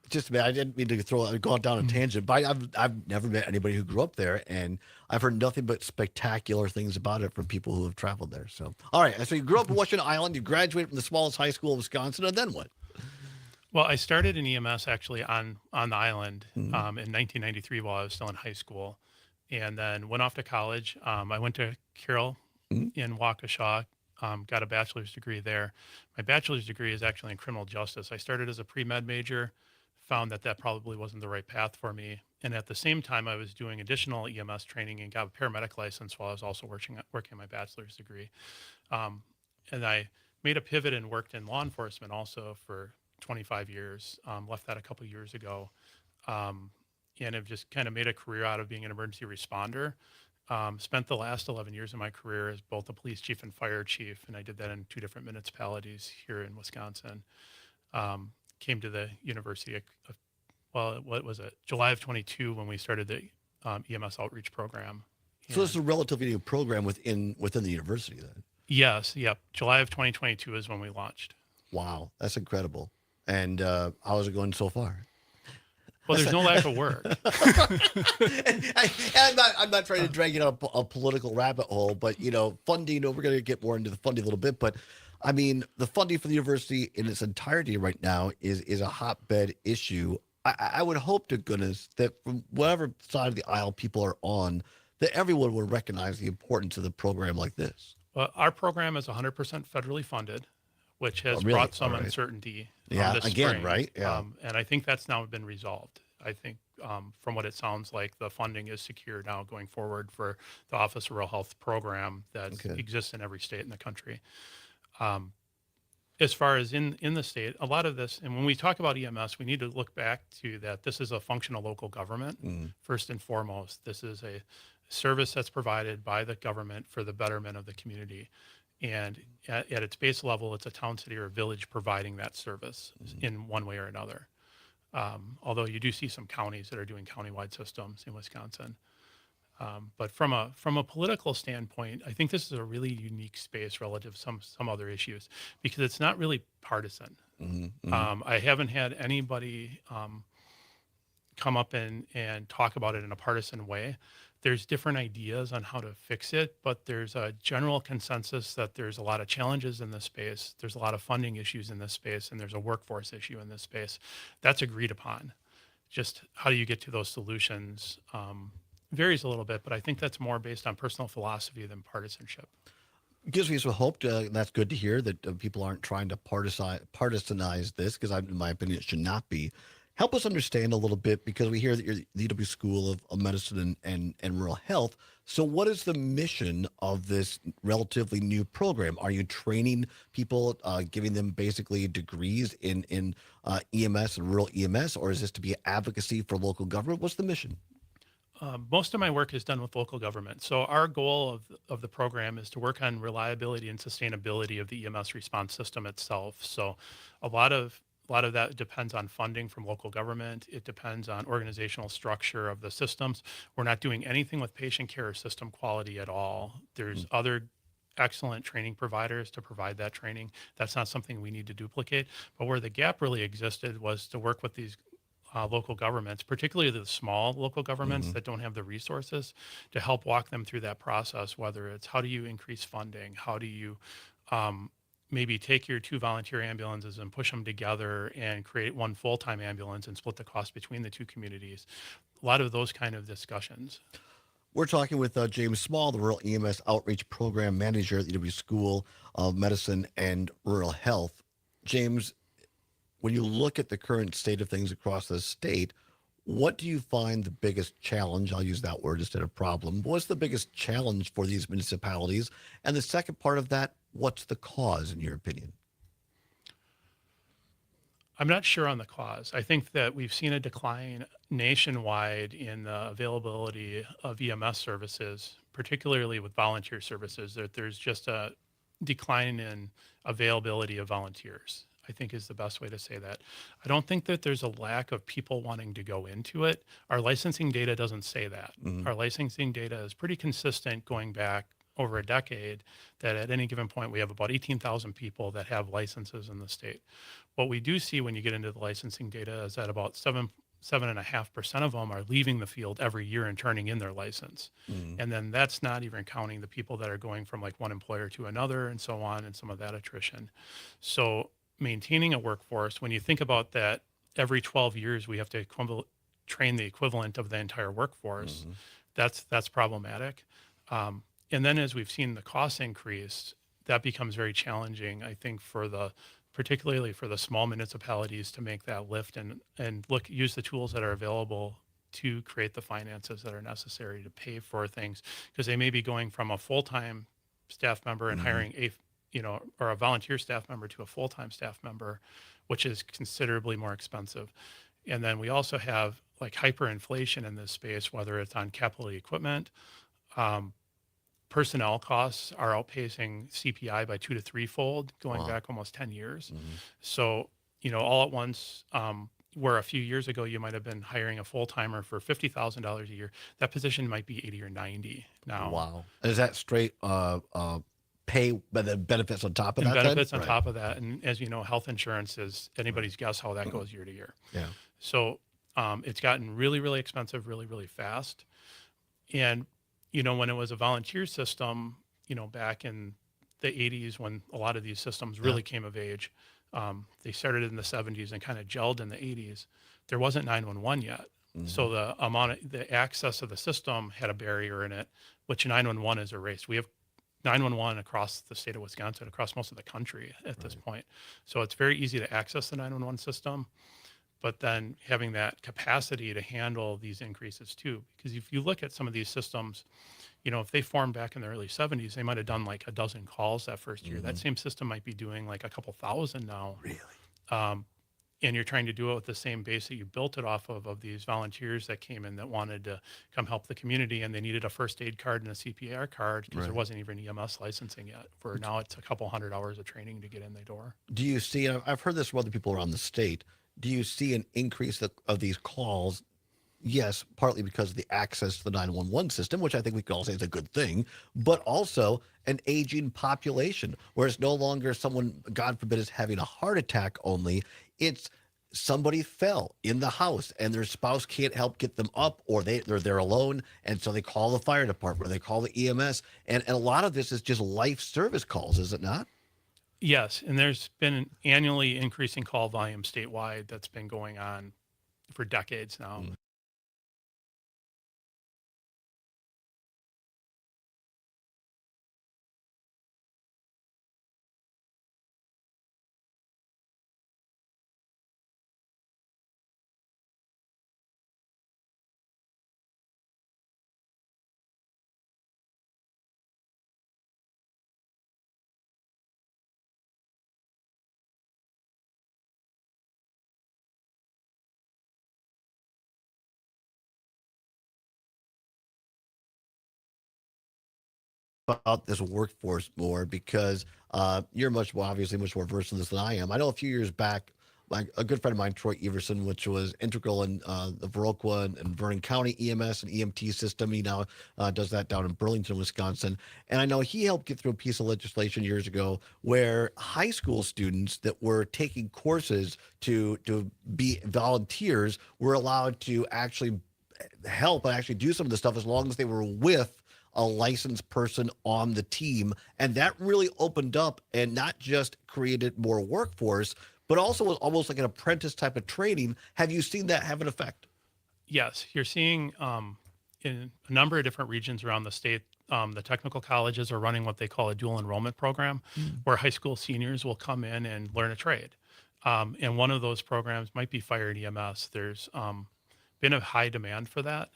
Just, I didn't mean to go down a tangent, but I've never met anybody who grew up there, and I've heard nothing but spectacular things about it from people who have traveled there. So, all right. So you grew up in Washington Island, you graduated from the smallest high school in Wisconsin, and then what? Well, I started in EMS actually on the island in 1993 while I was still in high school, and then went off to college. I went to Carroll in Waukesha, got a bachelor's degree there. My bachelor's degree is actually in criminal justice. I started as a pre-med major, found that probably wasn't the right path for me. And at the same time, I was doing additional EMS training and got a paramedic license while I was also working on my bachelor's degree. And I made a pivot and worked in law enforcement also for 25 years, left that a couple of years ago, and have just kind of made a career out of being an emergency responder. Spent the last 11 years of my career as both a police chief and fire chief, and I did that in 2 different municipalities here in Wisconsin. Came to the university, July of 22 when we started the EMS outreach program. So this is a relatively new program within the university then? Yes, yep. July of 2022 is when we launched. Wow, that's incredible. And how is it going so far? Well, there's no lack of work. I'm not trying to drag you down a political rabbit hole, but funding. We're going to get more into the funding a little bit, but I mean, the funding for the university in its entirety right now is a hotbed issue. I would hope to goodness that from whatever side of the aisle people are on, that everyone would recognize the importance of the program like this. Well, our program is 100% federally funded, which has brought some uncertainty. This spring. Right? Yeah. And I think that's now been resolved. I think from what it sounds like, the funding is secure now going forward for the Office of Rural Health program that exists in every state in the country. as far as in the state, a lot of this, and when we talk about EMS, we need to look back to that this is a functional local government. First and foremost, this is a service that's provided by the government for the betterment of the community. And at its base level, it's a town, city, or village providing that service in one way or another. Although you do see some counties that are doing countywide systems in Wisconsin. But from a political standpoint, I think this is a really unique space relative to some other issues because it's not really partisan. I haven't had anybody come up and talk about it in a partisan way. There's different ideas on how to fix it, but there's a general consensus that there's a lot of challenges in this space. There's a lot of funding issues in this space, and there's a workforce issue in this space. That's agreed upon. Just how do you get to those solutions? Varies a little bit, but I think that's more based on personal philosophy than partisanship. Gives me some hope. That's good to hear that people aren't trying to partisanize this, because in my opinion, it should not be. Help us understand a little bit, because we hear that you're the UW School of Medicine and Rural Health. So what is the mission of this relatively new program? Are you training people, giving them basically degrees in EMS and rural EMS, or is this to be advocacy for local government? What's the mission? Most of my work is done with local government. So our goal of the program is to work on reliability and sustainability of the EMS response system itself. So a lot of that depends on funding from local government. It depends on organizational structure of the systems. We're not doing anything with patient care or system quality at all. There's other excellent training providers to provide that training. That's not something we need to duplicate. But where the gap really existed was to work with these local governments, particularly the small local governments that don't have the resources, to help walk them through that process, whether it's how do you increase funding, how do you maybe take your 2 volunteer ambulances and push them together and create 1 full-time ambulance and split the cost between the 2 communities. A lot of those kind of discussions. We're talking with James Small, the Rural EMS Outreach Program Manager at the UW School of Medicine and Rural Health. James, when you look at the current state of things across the state, what do you find the biggest challenge? I'll use that word instead of problem. What's the biggest challenge for these municipalities? And the second part of that, what's the cause, in your opinion? I'm not sure on the cause. I think that we've seen a decline nationwide in the availability of EMS services, particularly with volunteer services, that there's just a decline in availability of volunteers, I think is the best way to say that. I don't think that there's a lack of people wanting to go into it. Our licensing data doesn't say that. Our licensing data is pretty consistent going back over a decade, that at any given point, we have about 18,000 people that have licenses in the state. What we do see when you get into the licensing data is that about 7.5% of them are leaving the field every year and turning in their license. And then that's not even counting the people that are going from like one employer to another and so on, and some of that attrition. So maintaining a workforce, when you think about that, every 12 years, we have to train the equivalent of the entire workforce. That's problematic. And then as we've seen the costs increase, that becomes very challenging, I think, particularly for the small municipalities to make that lift and use the tools that are available to create the finances that are necessary to pay for things, because they may be going from a full-time staff member and hiring or a volunteer staff member to a full-time staff member, which is considerably more expensive. And then we also have like hyperinflation in this space, whether it's on capital equipment. Personnel costs are outpacing CPI by 2 to 3-fold, going back almost 10 years. So, all at once, where a few years ago you might have been hiring a full-timer for $50,000 a year, that position might be 80 or 90 now. Wow. Is that straight pay, but the benefits on top of that? Benefits on top of that. And as you know, health insurance is anybody's guess how that goes year to year. Yeah. So it's gotten really, really expensive, really, really fast. And when it was a volunteer system, back in the 80s, when a lot of these systems really came of age, they started in the 70s and kind of gelled in the 80s. There wasn't 911 yet. So the access of the system had a barrier in it, which 911 is erased. We have 911 across the state of Wisconsin, across most of the country at this point. So it's very easy to access the 911 system. but then having that capacity to handle these increases too. Because if you look at some of these systems, if they formed back in the early 70s, they might have done like a dozen calls that first year. That same system might be doing like a couple thousand now. Really? And you're trying to do it with the same base that you built it off of these volunteers that came in that wanted to come help the community, and they needed a first aid card and a CPR card because there wasn't even EMS licensing yet. For now, it's a couple hundred hours of training to get in the door. Do you see, and I've heard this from other people around the state, do you see an increase of these calls? Yes, partly because of the access to the 911 system, which I think we could all say is a good thing, but also an aging population, where it's no longer someone, God forbid, is having a heart attack only. It's somebody fell in the house and their spouse can't help get them up, or they're there alone, and so they call the fire department, or they call the EMS, and a lot of this is just life service calls, is it not? Yes, and there's been an annually increasing call volume statewide that's been going on for decades now. About this workforce more, because you're obviously much more versed in this than I am. I know a few years back, a good friend of mine, Troy Everson, which was integral in the Viroqua and Vernon County EMS and EMT system. He now does that down in Burlington, Wisconsin. And I know he helped get through a piece of legislation years ago where high school students that were taking courses to be volunteers were allowed to actually help and actually do some of the stuff as long as they were with a licensed person on the team. And that really opened up and not just created more workforce, but also was almost like an apprentice type of training. Have you seen that have an effect? Yes, you're seeing in a number of different regions around the state, the technical colleges are running what they call a dual enrollment program, where high school seniors will come in and learn a trade. And one of those programs might be fire and EMS. There's been a high demand for that.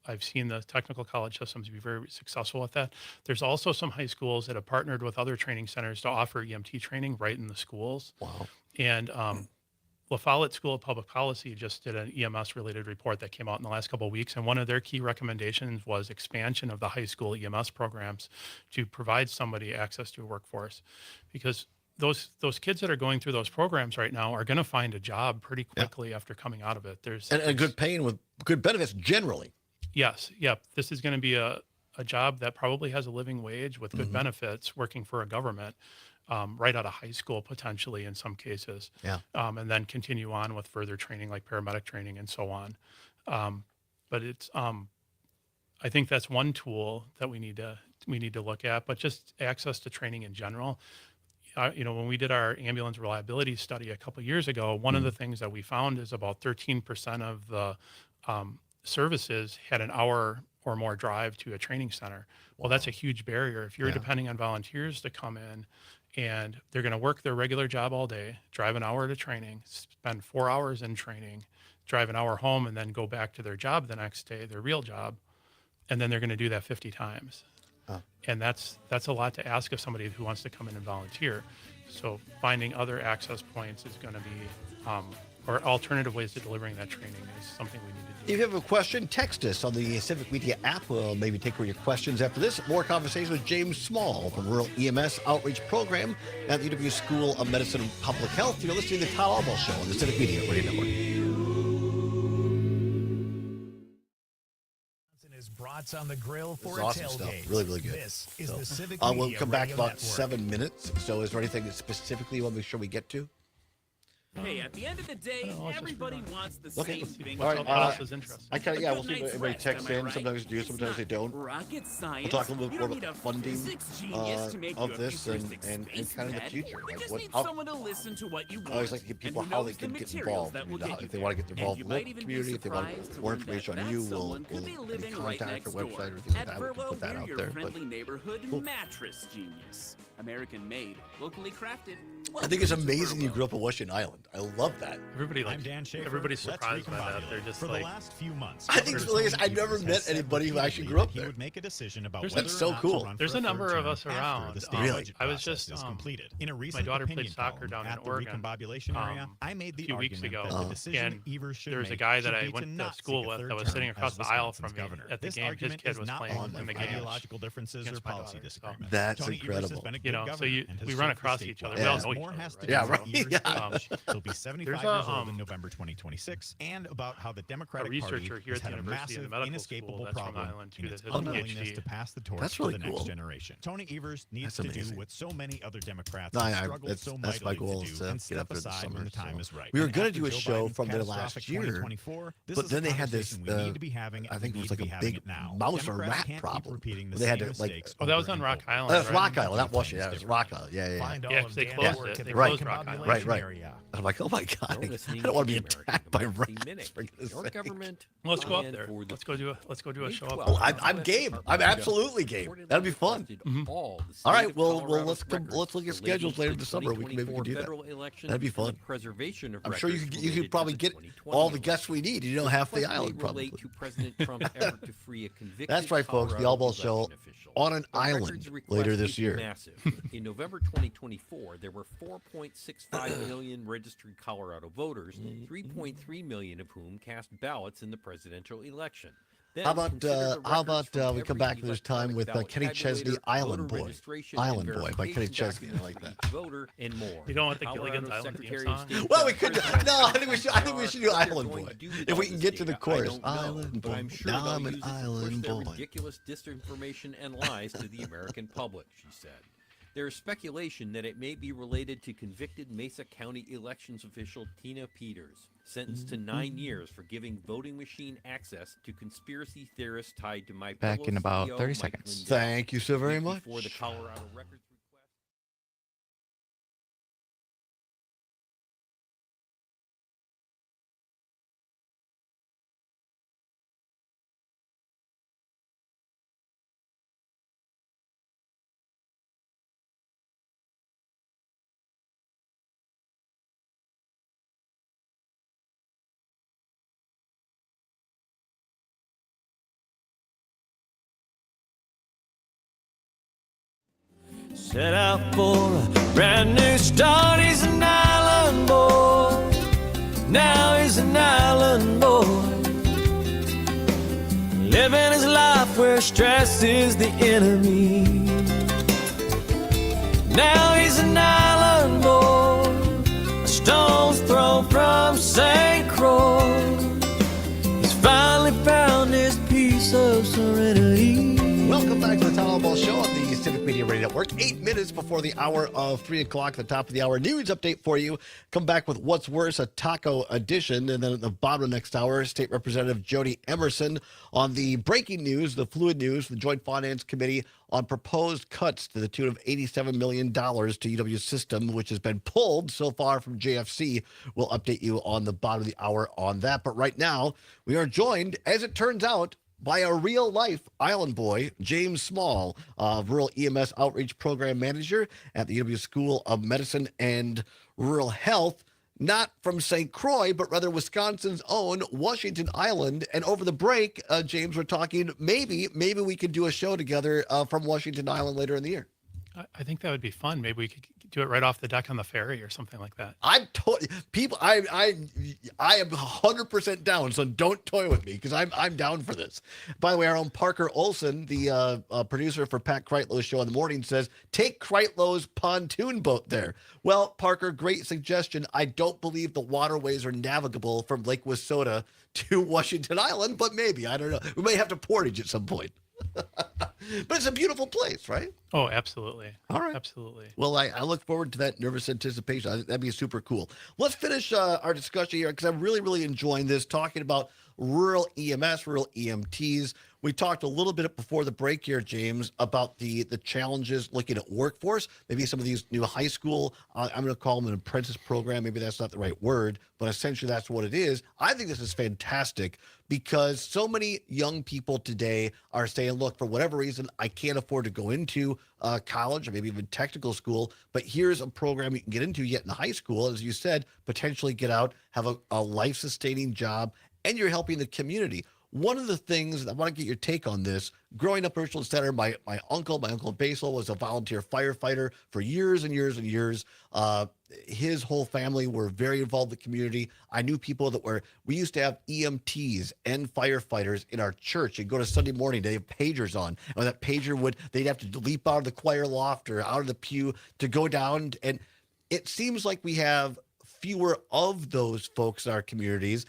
I've seen the technical college systems be very successful with that. There's also some high schools that have partnered with other training centers to offer EMT training right in the schools. Wow. And La Follette School of Public Policy just did an EMS-related report that came out in the last couple of weeks, and one of their key recommendations was expansion of the high school EMS programs to provide somebody access to a workforce, because those kids that are going through those programs right now are going to find a job pretty quickly after coming out of it. There's good paying with good benefits generally. Yes. Yep. This is going to be a job that probably has a living wage with good benefits, working for a government right out of high school, potentially in some cases. Yeah. And then continue on with further training like paramedic training and so on. But it's I think that's one tool that we need to look at, but just access to training in general. When we did our ambulance reliability study a couple of years ago, one of the things that we found is about 13% of the services had an hour or more drive to a training center. Well, that's a huge barrier. If you're depending on volunteers to come in and they're going to work their regular job all day, drive an hour to training, spend 4 hours in training, drive an hour home, and then go back to their job the next day, their real job, and then they're going to do that 50 times. And that's a lot to ask of somebody who wants to come in and volunteer. So finding other access points is going to be, or alternative ways to delivering that training is something we need to do. If you have a question, text us on the Civic Media app. We'll maybe take your questions after this. More conversation with James Small from Rural EMS Outreach Program at the UW School of Medicine and Public Health. You're listening to the Todd Allbaugh Show on the Civic Media Radio Network. Brats on the grill for a Awesome tailgate. stuff. Really, really good. This is the Civic We'll Media come back Radio about Network. 7 minutes. So is there anything that specifically you want to make sure we get to? Hey, at the end of the day, everybody wants the Okay. same thing. All right. What else is interesting? I kind of, we'll Good see if night's everybody rest, texts am I in. right? Sometimes they do, It's sometimes they not don't. rocket science. We'll talk a little bit You more don't need about a funding physics genius to make of you a this and futuristic kind space of the vet. future. We Like just what, need how, someone to listen to what you want. I always like to give people and who how they knows the can get materials involved. that will get If you they want to get there. involved And in you the might even community, be if they want surprised to more learn information that on you, that we'll someone could be living right contact next our website door or things like at that. We can Verlo, put that we're out your there. friendly But neighborhood Cool. mattress genius. American made, locally crafted, I think it's amazing you grew up in Washington Island. I love that. Everybody's surprised by that. They're just For like, the last few months, I think I've never met anybody who actually grew up he there. would make a decision about There's whether That's or so not cool. to run there's for a third number of term us after around. the state Really? budget I was process just is completed. In a my recent daughter played opinion soccer column down in at the Oregon recombobulation area, I made a the few weeks argument ago, that the decision and Evers should there was a make guy should that I be went to not school seek a with third that was term sitting as across the aisle from Wisconsin's me governor. at the This game. His argument kid is was not playing one in the of game ideological differences or against my policy daughter. So, disagreements. That's Tony Evers has incredible. been a good you know, so governor you, and has we served run the across state each other. well. We all know each More other. has to Right? do Yeah, with right. Evers' Yeah. age. He'll be 75 There's years old in November 2026, and about how the Democratic researcher Party here has at the had a University of massive, the Medical inescapable School that's from problem Ireland, too, in its that has a unwillingness PhD. to pass the torch That's to really the next cool. generation. Tony Evers needs That's to do amazing. what so many other Democrats No, have yeah, struggled so that's my mightily goal to is do to and get step up there this aside summer. when the time so. is right. We were And going to after do a Joe show Biden's from there catastrophic last year, 2024, this but is then the they had this, conversation we need to be having, I and think we it was need like to a be having big it now. mouse or Democrats rat can't keep problem. repeating the They had same to, like, mistakes Oh, that was over on and Rock over. Island, that's right? Rock Island, not Things Washington. Yeah, it's different. Rock Island. Yeah, yeah, yeah. Find all Yeah, of they Dan's closed work it. at They the closed Rock Island. Right, right. area. I'm like, oh my God, I You're listening don't want to be to the attacked by American rats. Minute. For goodness Your sake. government. Let's go up plan there. for the Let's go do a May show up 12th. there. Oh, I'm game. I'm absolutely game. That'd be fun. All right, well, let's look at schedules later this summer. We can maybe do that. That'd be fun. Preservation of I'm sure you records could probably get all the guests we need. You know, half the Request may island probably. relate to President Trump's effort to free a convicted That's right, folks. The Colorado Allbaugh Show election official. on an The island records request later this is year. Massive. In November 2024, there were 4.65 million registered Colorado voters, 3.3 million of whom cast ballots in the presidential election. Then, How about consider the records from we come every back to this time with electronic Kenny ballot Chesney, tabulator, Island voter Boy. registration Island and Boy by Kenny verification Chesney. I like documents that. for each voter and more. You don't want the Colorado Gilligan's Island theme Secretary of song? State Well, we John could. Kerry No, I think we should do are Island going Boy. to do If with we all can this get to the data, I chorus, don't know, Island but Boy. I'm sure Now they'll I'm use an it to push Island their Boy. ridiculous disinformation and lies to the American public, she said. There is speculation that it may be related to convicted Mesa County elections official Tina Peters, sentenced to 9 years for giving voting machine access to conspiracy theorists tied to my Back in about 30 seconds. Thank you so very much. Before the Colorado records request. Set out for a brand new start. He's an island boy. Now he's an island boy. Living his life where stress is the enemy. Now he's an island boy. A stone's throw from St. Croix. He's finally found his piece of serenity. Welcome back to the Todd Allbaugh Show on the Civic Media Radio Network. 8 minutes before the hour of 3 o'clock, the top of the hour news update for you. Come back with What's Worse, a taco edition. And then at the bottom of next hour, State Representative Jody Emerson on the breaking news, the fluid news, the Joint Finance Committee on proposed cuts to the tune of $87 million to UW's system, which has been pulled so far from JFC. We'll update you on the bottom of the hour on that. But right now, we are joined, as it turns out, by a real-life island boy, James Small, Rural EMS Outreach Program Manager at the UW School of Medicine and Rural Health, not from St. Croix, but rather Wisconsin's own Washington Island. And over the break, James, we're talking maybe we could do a show together from Washington Island later in the year. I think that would be fun. Maybe we could do it right off the deck on the ferry or something like that. I'm people. I am 100% down. So don't toy with me because I'm down for this. By the way, our own Parker Olson, the producer for Pat Kreitlow's show in the morning, says take Kreitlow's pontoon boat there. Well, Parker, great suggestion. I don't believe the waterways are navigable from Lake Wissota to Washington Island, but maybe I don't know. We may have to portage at some point. But it's a beautiful place, right? Oh, absolutely. All right. Absolutely. Well, I look forward to that nervous anticipation. I think that'd be super cool. Let's finish our discussion here because I'm really, really enjoying this, talking about rural EMS, rural EMTs. We talked a little bit before the break here, James, about the challenges looking at workforce. Maybe some of these new high school, I'm going to call them an apprentice program. Maybe that's not the right word, but essentially that's what it is. I think this is fantastic because so many young people today are saying, look, for whatever reason, I can't afford to go into college or maybe even technical school, but here's a program you can get into yet in high school, as you said, potentially get out, have a life-sustaining job, and you're helping the community. One of the things, I want to get your take on this, growing up in Richland Center, my uncle Basil, was a volunteer firefighter for years and years and years. His whole family were very involved in the community. I knew people we used to have EMTs and firefighters in our church. You'd go to Sunday morning, they have pagers on. And when that pager they'd have to leap out of the choir loft or out of the pew to go down. And it seems like we have fewer of those folks in our communities.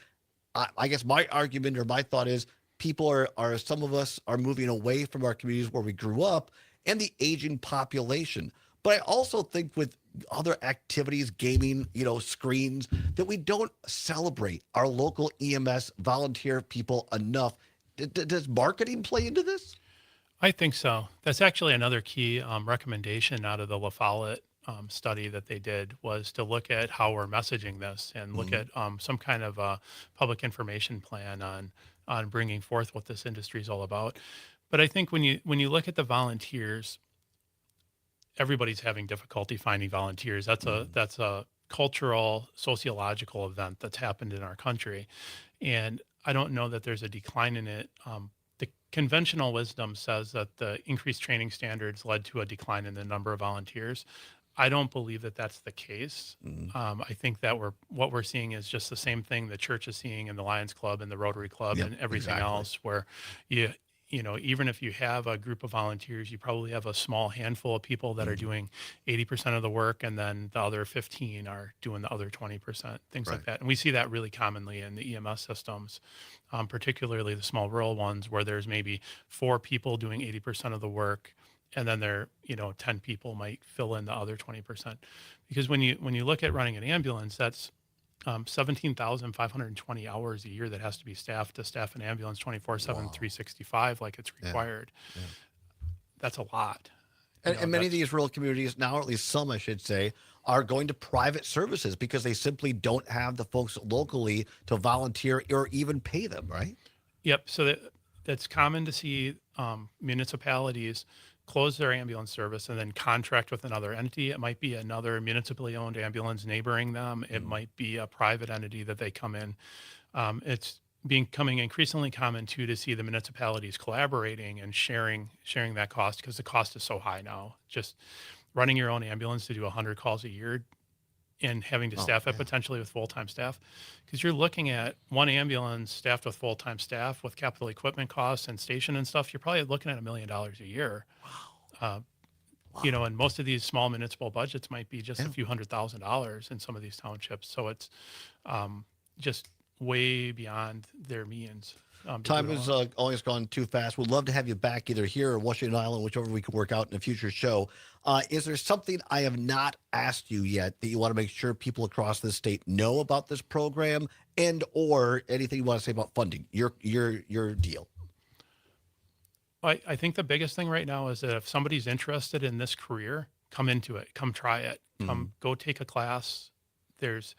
I guess my argument or my thought is some of us are moving away from our communities where we grew up and the aging population. But I also think with other activities, gaming, screens, that we don't celebrate our local EMS volunteer people enough. Does marketing play into this? I think so. That's actually another key recommendation out of the La Follette study that they did, was to look at how we're messaging this and look at some kind of a public information plan on bringing forth what this industry is all about. But I think when you look at the volunteers, everybody's having difficulty finding volunteers. That's a cultural, sociological event that's happened in our country, and I don't know that there's a decline in it. The conventional wisdom says that the increased training standards led to a decline in the number of volunteers. I don't believe that that's the case. I think that what we're seeing is just the same thing the church is seeing in the Lions Club and the Rotary Club and everything else, where even if you have a group of volunteers, you probably have a small handful of people that are doing 80% of the work, and then the other 15 are doing the other 20%, things like that. And we see that really commonly in the EMS systems, particularly the small rural ones, where there's maybe 4 people doing 80% of the work, and then 10 people might fill in the other 20%. Because when you look at running an ambulance, that's 17,520 hours a year that has to be staffed to staff an ambulance 24/7, 365, like it's required. Yeah. That's a lot. And many of these rural communities now, or at least some, I should say, are going to private services because they simply don't have the folks locally to volunteer or even pay them, right? Yep. So that's common to see municipalities close their ambulance service and then contract with another entity. It might be another municipally owned ambulance neighboring them. It might be a private entity that they come in. It's becoming increasingly common too to see the municipalities collaborating and sharing that cost, because the cost is so high now. Just running your own ambulance to do 100 calls a year and having to staff it potentially with full-time staff, because you're looking at one ambulance staffed with full-time staff with capital equipment costs and station and stuff, you're probably looking at $1 million a year. Wow. And most of these small municipal budgets might be just a few $100,000 in some of these townships. So it's just way beyond their means. Time has always gone too fast. We'd love to have you back either here or Washington Island, whichever we could work out in a future show. Is there something I have not asked you yet that you want to make sure people across the state know about this program, and or anything you want to say about funding? Your deal. I think the biggest thing right now is that if somebody's interested in this career, come into it, come try it, go take a class. There's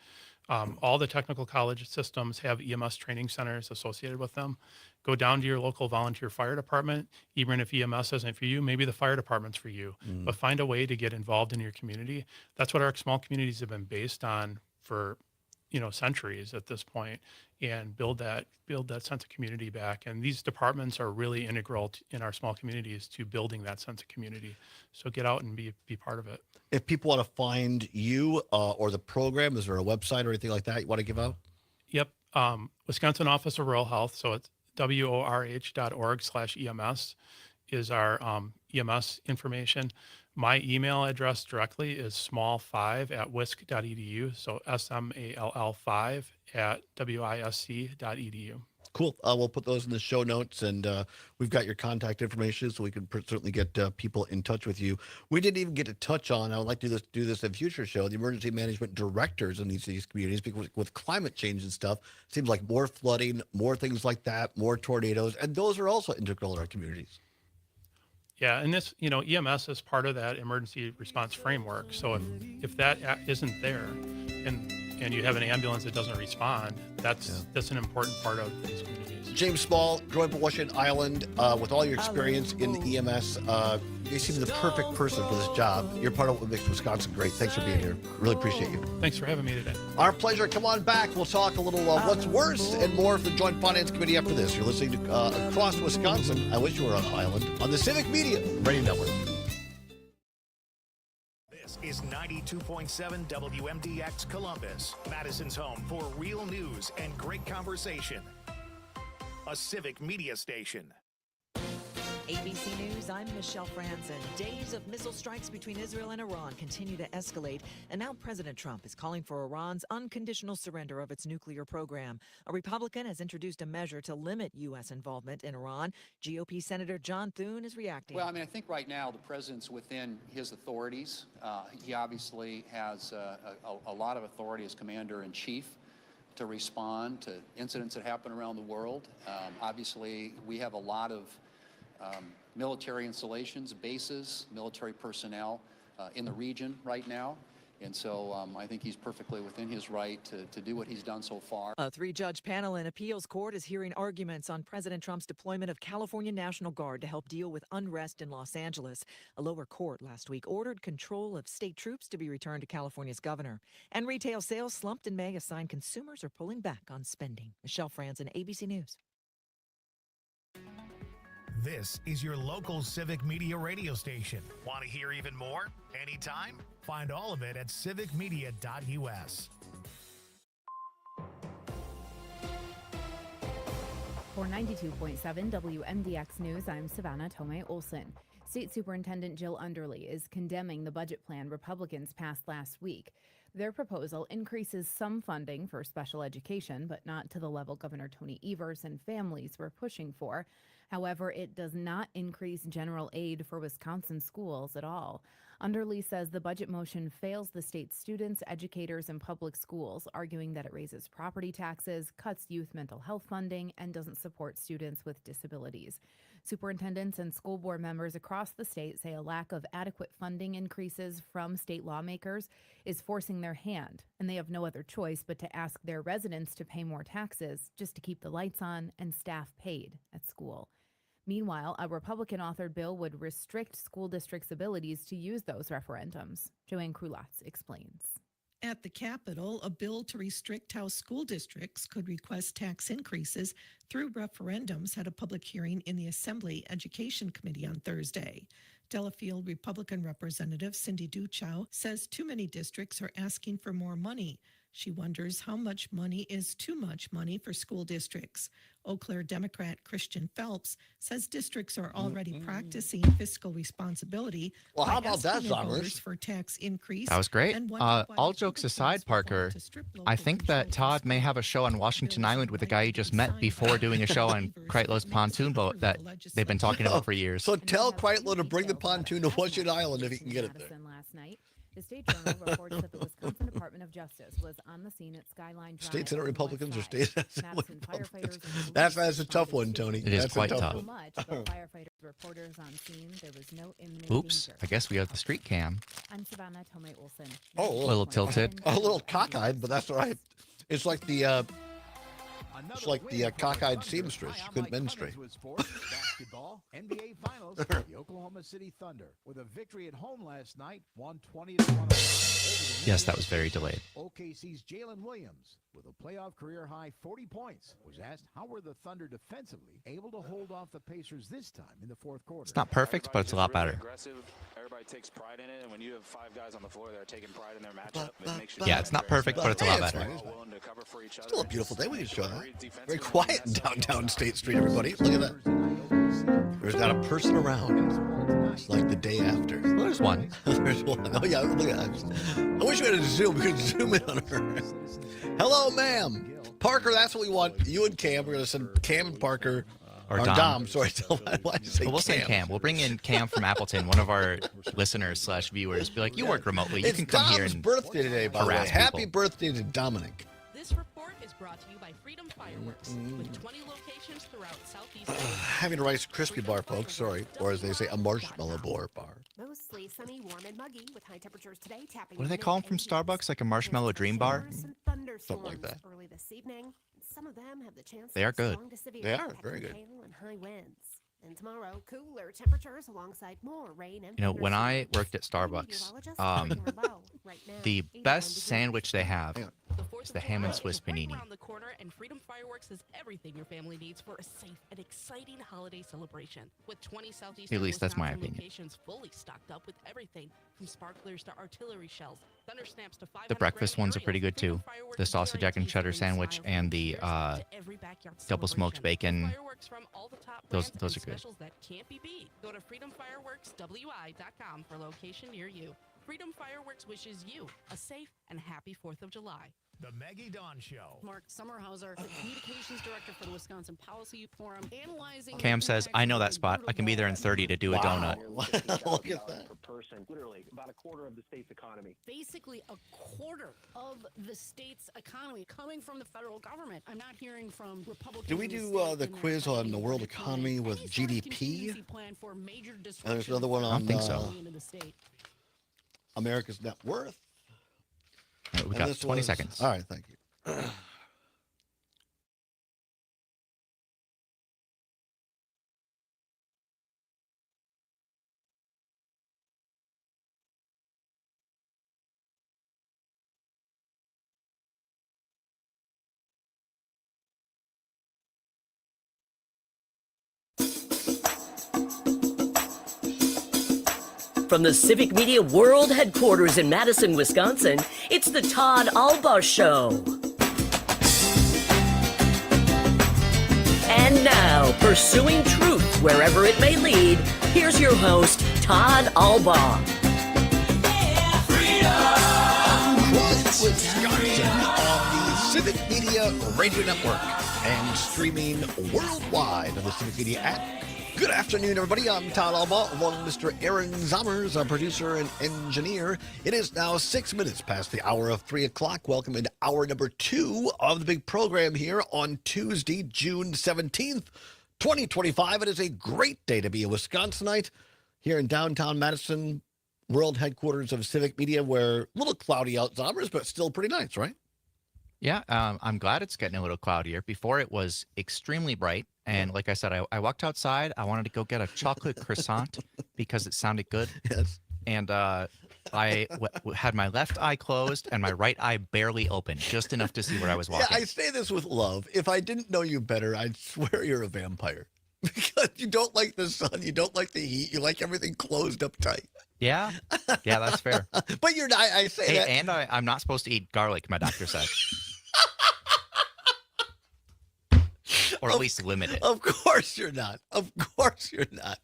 all the technical college systems have EMS training centers associated with them. Go down to your local volunteer fire department. Even if EMS isn't for you, maybe the fire department's for you. But find a way to get involved in your community. That's what our small communities have been based on for centuries at this point, and build that sense of community back. And these departments are really integral in our small communities to building that sense of community. So get out and be part of it. If people want to find you or the program, is there a website or anything like that you want to give out? Yep. Wisconsin Office of Rural Health. So it's worh.org/EMS is our EMS information. My email address directly is small5@wisc.edu. So SMALL5@WISC.edu. Cool. We'll put those in the show notes, and we've got your contact information, so we can certainly get people in touch with you. We didn't even get to touch on. I would like to do this in a future show. The emergency management directors in these communities, because with climate change and stuff, seems like more flooding, more things like that, more tornadoes, and those are also integral in our communities. Yeah, and this, EMS is part of that emergency response framework. So if that isn't there, and you have an ambulance that doesn't respond, that's an important part of these communities. James Small, growing up in Washington Island, with all your experience in the EMS, you seem the perfect person for this job. You're part of what makes Wisconsin great. Thanks for being here. Really appreciate you. Thanks for having me today. Our pleasure. Come on back. We'll talk a little what's worse and more for the Joint Finance Committee after this. You're listening to Across Wisconsin. I wish you were on Island on the Civic Media Radio Network. This is 92.7 WMDX Columbus, Madison's home for real news and great conversation. A Civic Media station. ABC News, I'm Michelle Franzen. Days of missile strikes between Israel and Iran continue to escalate, and now President Trump is calling for Iran's unconditional surrender of its nuclear program. A Republican has introduced a measure to limit U.S. involvement in Iran. GOP Senator John Thune is reacting. Well, I think right now the president's within his authorities. He obviously has a lot of authority as commander-in-chief to respond to incidents that happen around the world. Obviously, we have a lot of military installations, bases, military personnel in the region right now. And so I think he's perfectly within his right to do what he's done so far. A three-judge panel in appeals court is hearing arguments on President Trump's deployment of California National Guard to help deal with unrest in Los Angeles. A lower court last week ordered control of state troops to be returned to California's governor. And retail sales slumped in May, a sign consumers are pulling back on spending. Michelle Franzen, ABC News. This is your local Civic Media radio station. Want to hear even more? Anytime? Find all of it at civicmedia.us. For 92.7 WMDX News, I'm Savannah Tomei Olson. State Superintendent Jill Underly is condemning the budget plan Republicans passed last week. Their proposal increases some funding for special education, but not to the level Governor Tony Evers and families were pushing for. However, it does not increase general aid for Wisconsin schools at all. Underly says the budget motion fails the state's students, educators, and public schools, arguing that it raises property taxes, cuts youth mental health funding, and doesn't support students with disabilities. Superintendents and school board members across the state say a lack of adequate funding increases from state lawmakers is forcing their hand, and they have no other choice but to ask their residents to pay more taxes just to keep the lights on and staff paid at school. Meanwhile, a Republican-authored bill would restrict school districts' abilities to use those referendums. Joanne Krulatz explains. At the Capitol, a bill to restrict how school districts could request tax increases through referendums had a public hearing in the Assembly Education Committee on Thursday. Delafield Republican Representative Cindy Duchow says too many districts are asking for more money. She wonders how much money is too much money for school districts. Eau Claire Democrat Christian Phelps says districts are already practicing fiscal responsibility. Well, how about that, Zommers? For tax increase. That was great. All jokes aside, Parker, I think that Todd may have a show on Washington Island with the guy he just met before doing a show on Kreitlow's pontoon boat that they've been talking about for years. So tell Kreitlow to bring the pontoon to Washington Island if he can get it there. Last night. The State Journal reports that the Wisconsin Department of Justice was on the scene at Skyline Drive. State Senate Republicans or State Assembly Republicans? That's a tough one, Tony. It is That's quite a tough. So much, but firefighters, reporters on scene, there was no imminent Oops, danger. I guess we have the street cam. I'm Savannah Tomei Olson. Oh, A little tilted. A little cockeyed, but that's all right. It's like the cockeyed seamstress. You couldn't menstruate. Basketball, NBA Finals, the Oklahoma City Thunder, with a victory at home last night, won 20-1. Yes, that was very delayed. OKC's Jalen Williams, with a playoff career-high 40 points, was asked how were the Thunder defensively able to hold off the Pacers this time in the fourth quarter. It's not perfect, but it's a lot better. Aggressive. Everybody takes pride in it, and when you have five guys on the floor that are taking pride in their matchup, it makes you. Yeah, it's not perfect, but it's a lot better. Still a beautiful day. We can show that. Very quiet in downtown State Street, everybody. Look at that. There's not a person around. It's like the day after. Well, there's one. There's one. Oh, yeah, look at that. I wish we had a Zoom. We could zoom in on her. Hello, ma'am. Parker, that's what we want. You and Cam. We're going to send Cam and Parker. Or Dom. Sorry. Why did you say Well, we'll Cam? send Cam. We'll bring in Cam from Appleton, one of our listeners/viewers. Be like, you work remotely. You can come here Dom's and birthday today, by the way. harass Happy people. birthday to Dominic. This report is brought to you by Freedom Fireworks, with 20 locations throughout Southeast Asia. Having a Rice Krispie bar, folks. Sorry. Or as they say, a marshmallow bar. Mostly sunny, warm, and muggy with high temperatures today. Tapping What do they call them from Starbucks? Like a marshmallow dream bar? Something like that. Early this evening. Some of them have the chance They are to be good. strong to severe, They are packing very good. hail and high winds. And tomorrow, cooler temperatures alongside more rain and You know, when I thunderstorms. worked at Starbucks, Right now, the 81 best sandwich they have The 4th is of the ham and July Swiss is right panini. around the corner, and Freedom Fireworks is everything your family needs for a safe and exciting holiday celebration. With 20 southeastern At least that's my Wisconsin opinion. locations fully stocked up with everything from sparklers to artillery shells, thunder snaps to 500 The breakfast gram ones are pretty good too. The sausage, egg, and cheddar sandwich and the double smoked bacon. Fireworks from all the top Those brands are and good. specials that can't be beat. Go to freedomfireworkswi.com for location near you. Freedom Fireworks wishes you a safe and happy 4th of July. The Maggie Dawn Show. Mark Summerhauser, the communications director for the Wisconsin Policy Forum, analyzing. Cam says, I know that spot. I can be there in 30 to do a donut. Look at that. Per person, literally about a quarter of the state's economy. Basically, a quarter of the state's economy coming from the federal government. I'm not hearing from Republicans. Do we do the quiz on the world economy with GDP? And there's another one on I don't think so. America's net worth. All right, we And got this 20 was- seconds. All right, thank you. From the Civic Media World Headquarters in Madison, Wisconsin, it's the Todd Allbaugh Show. And now, pursuing truth wherever it may lead, here's your host, Todd Allbaugh. Wisconsin on the Civic Media Radio Network and streaming worldwide on the Civic Media app. Good afternoon, everybody. I'm Todd Allbaugh, along with Mr. Aaron Zommers, our producer and engineer. It is now 6 minutes past the hour of 3 o'clock. Welcome into hour number 2 of the big program here on Tuesday, June 17th, 2025. It is a great day to be a Wisconsinite here in downtown Madison, world headquarters of Civic Media, where a little cloudy out, Zommers, but still pretty nice, right? Yeah, I'm glad it's getting a little cloudier. Before it was extremely bright. And like I said, I walked outside. I wanted to go get a chocolate croissant because it sounded good. Yes. And I had my left eye closed and my right eye barely open, just enough to see where I was walking. Yeah, I say this with love. If I didn't know you better, I'd swear you're a vampire. Because you don't like the sun, you don't like the heat, you like everything closed up tight. Yeah, that's fair. But you're not, I say Hey, that. and I'm not supposed to eat garlic, my doctor said. Or at least limit it. Of course you're not. Of course you're not.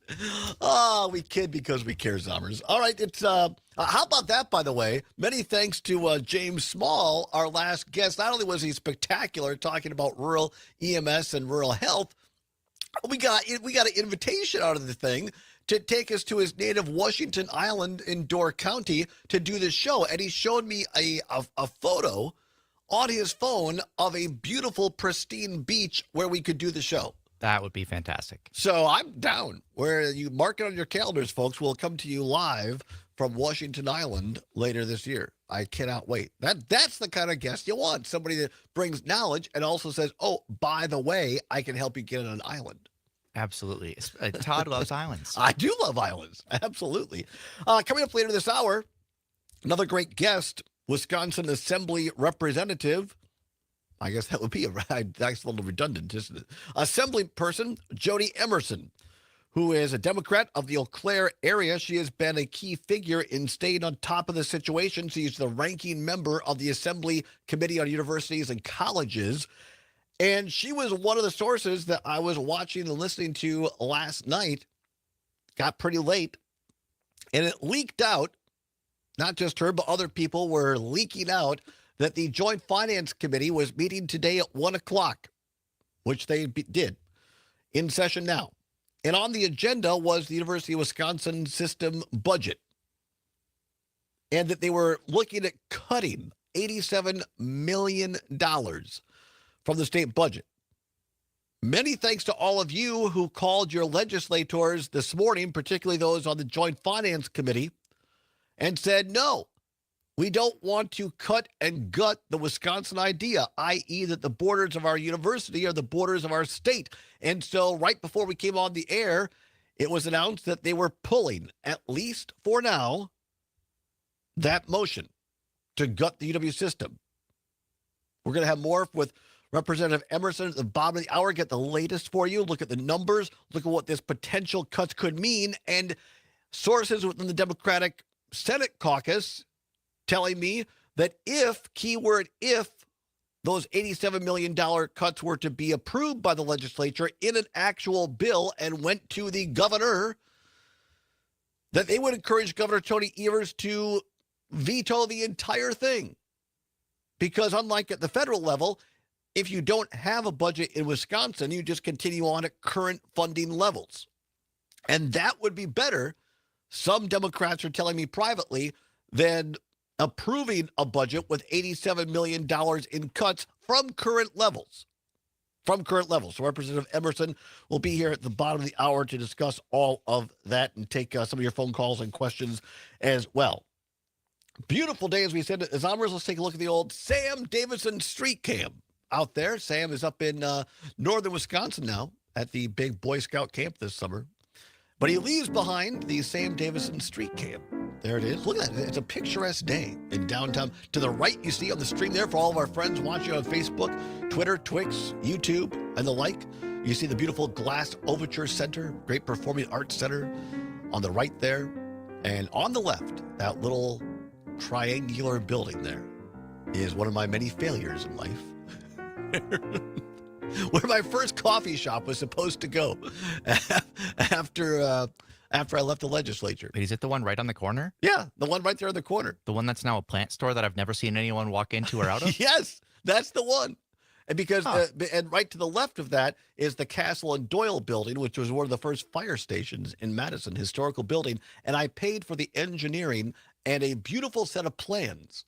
Oh, we kid because we care, Zommers. All right, it's how about that, by the way? Many thanks to James Small, our last guest. Not only was he spectacular talking about rural EMS and rural health, we got an invitation out of the thing to take us to his native Washington Island in Door County to do this show. And he showed me a photo on his phone of a beautiful, pristine beach where we could do the show. That would be fantastic. So I'm down. Where you mark it on your calendars, folks. We'll come to you live from Washington Island later this year. I cannot wait. That's the kind of guest you want. Somebody that brings knowledge and also says, oh, by the way, I can help you get on an island. Absolutely. Todd loves islands. I do love islands. Absolutely. Coming up later this hour, another great guest, Wisconsin Assembly Representative. I guess that would be that's a little redundant, isn't it? Assembly person Jody Emerson, who is a Democrat of the Eau Claire area. She has been a key figure in staying on top of the situation. She's the ranking member of the Assembly Committee on Universities and Colleges. And she was one of the sources that I was watching and listening to last night. Got pretty late. And it leaked out. Not just her, but other people were leaking out that the Joint Finance Committee was meeting today at 1 o'clock, which they did, in session now. And on the agenda was the University of Wisconsin system budget. And that they were looking at cutting $87 million from the state budget. Many thanks to all of you who called your legislators this morning, particularly those on the Joint Finance Committee, and said, no, we don't want to cut and gut the Wisconsin idea, i.e. that the borders of our university are the borders of our state. And so right before we came on the air, it was announced that they were pulling, at least for now, that motion to gut the UW system. We're going to have more with Representative Emerson at the bottom of the hour, get the latest for you, look at the numbers, look at what this potential cuts could mean, and sources within the Democratic Senate caucus telling me that if, keyword if, those $87 million cuts were to be approved by the legislature in an actual bill and went to the governor, that they would encourage Governor Tony Evers to veto the entire thing. Because unlike at the federal level, if you don't have a budget in Wisconsin, you just continue on at current funding levels. And that would be better, some Democrats are telling me privately, than approving a budget with $87 million in cuts from current levels. From current levels. So Representative Emerson will be here at the bottom of the hour to discuss all of that and take some of your phone calls and questions as well. Beautiful day, as we said. As Zombers, let's take a look at the old Sam Davison Street Camp out there. Sam is up in northern Wisconsin now at the big Boy Scout camp this summer. But he leaves behind the Sam Davison Street Camp. There it is. Look at that. It's a picturesque day in downtown. To the right, you see on the stream there for all of our friends watching on Facebook, Twitter, Twix, YouTube, and the like. You see the beautiful Glass Overture Center, great performing arts center on the right there. And on the left, that little triangular building there is one of my many failures in life. Where my first coffee shop was supposed to go after I left the legislature. Wait, is it the one right on the corner? Yeah, the one right there on the corner. The one that's now a plant store that I've never seen anyone walk into or out of? Yes, that's the one. And because and right to the left of that is the Castle and Doyle building, which was one of the first fire stations in Madison, historical building. And I paid for the engineering and a beautiful set of plans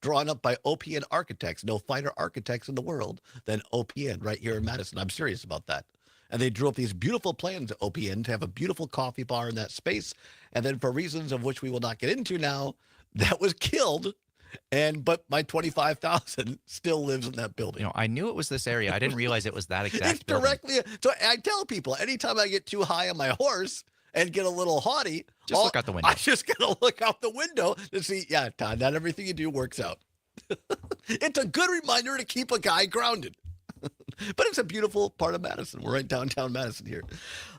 drawn up by OPN architects. No finer architects in the world than OPN right here in Madison. I'm serious about that. And they drew up these beautiful plans at OPN to have a beautiful coffee bar in that space. And then for reasons of which we will not get into now, that was killed. But my $25,000 still lives in that building. You know, I knew it was this area. I didn't realize it was that exact It's directly. So I tell people, anytime I get too high on my horse and get a little haughty, just look out the window. I just got to look out the window to see, yeah, Todd, not everything you do works out. It's a good reminder to keep a guy grounded. But it's a beautiful part of Madison. We're right downtown Madison here.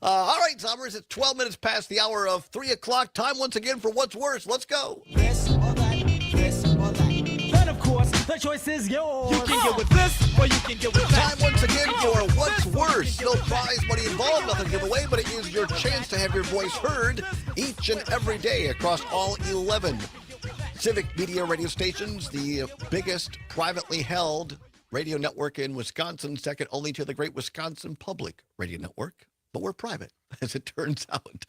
All right, Zombers, it's 12 minutes past the hour of 3 o'clock. Time once again for What's Worse. Let's go. This or that, this or that. Then, of course, the choice is yours. You can get with this or you can get with that. Time once again for What's Worse. No prize money involved, nothing to give away, but it is your chance to have your voice heard each and every day across all 11 Civic Media radio stations, the biggest privately held radio network in Wisconsin, second only to the Great Wisconsin Public Radio Network. But we're private, as it turns out.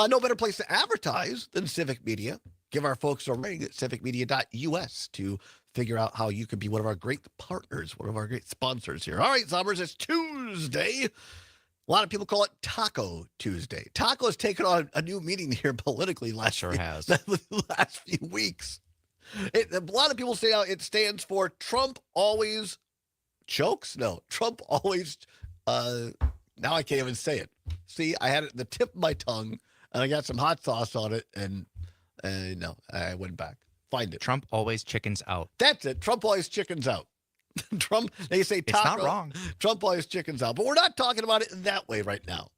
No better place to advertise than Civic Media. Give our folks a ring at civicmedia.us to figure out how you could be one of our great partners, one of our great sponsors here. All right, Zombers, it's Tuesday. A lot of people call it Taco Tuesday. Taco has taken on a new meaning here politically the last few weeks. A lot of people say how it stands for Trump always chokes? No, Trump always, now I can't even say it. See, I had it at the tip of my tongue, and I got some hot sauce on it, and no, I went back. Find it. Trump always chickens out. That's it. Trump always chickens out. Trump, they say Taco. It's not wrong. Trump always chickens out, but we're not talking about it in that way right now.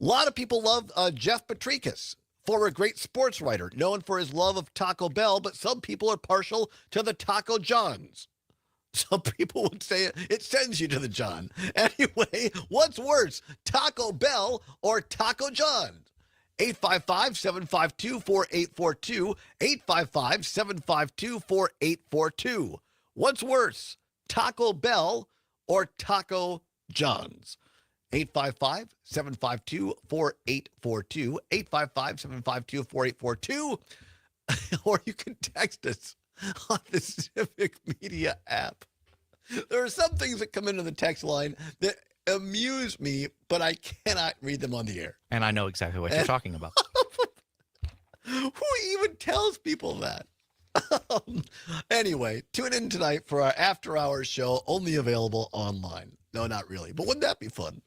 A lot of people love Jeff Petrikis, former great sports writer, known for his love of Taco Bell, but some people are partial to the Taco Johns. Some people would say it sends you to the John. Anyway, what's worse, Taco Bell or Taco John? 855-752-4842, 855-752-4842. What's worse, Taco Bell or Taco John's? 855-752-4842, 855-752-4842, or you can text us on the Civic Media app. There are some things that come into the text line that amuse me, but I cannot read them on the air. And I know exactly what you're talking about. Who even tells people that? Anyway, tune in tonight for our after-hours show, only available online. No, not really, but wouldn't that be fun?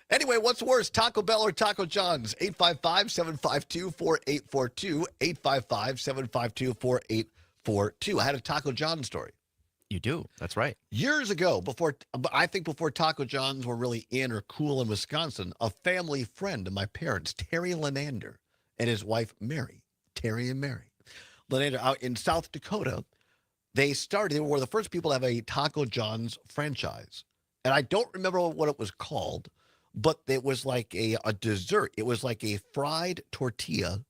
Anyway, what's worse, Taco Bell or Taco John's? 855-752-4842, 855-752-4842. I had a Taco John story. You do. That's right. Years ago, before Taco John's were really in or cool in Wisconsin, a family friend of my parents, Terry Lenander, and his wife, Mary, Terry and Mary Lenander, out in South Dakota, they were the first people to have a Taco John's franchise. And I don't remember what it was called, but it was like a dessert. It was like a fried tortilla,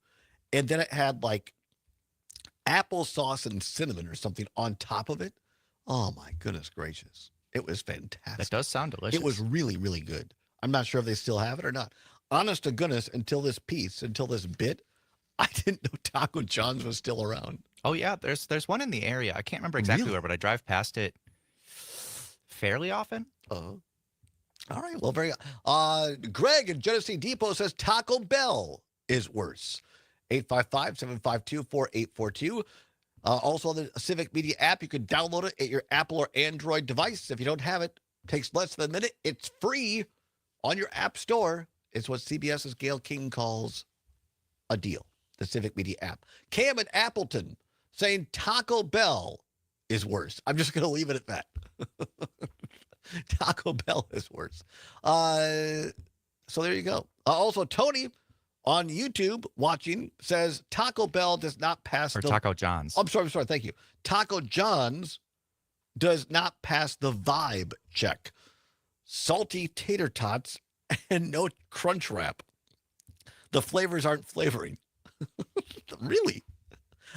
and then it had like applesauce and cinnamon or something on top of it. Oh, my goodness gracious. It was fantastic. That does sound delicious. It was really, really good. I'm not sure if they still have it or not. Honest to goodness, until this bit, I didn't know Taco John's was still around. Oh, yeah. There's one in the area. I can't remember exactly where, but I drive past it fairly often. All right. Well, Greg in Genesee Depot says Taco Bell is worse. 855-752-4842. Also on the Civic Media app, you can download it at your Apple or Android device. If you don't have it, it takes less than a minute. It's free on your app store. It's what CBS's Gail King calls a deal, the Civic Media app. Cam in Appleton saying Taco Bell is worse. I'm just going to leave it at that. Taco Bell is worse. So there you go. Also, Tony on YouTube watching says Taco Bell does not pass Taco John's. I'm sorry. Thank you. Taco John's does not pass the vibe check. Salty tater tots and no crunch wrap. The flavors aren't flavoring. Really?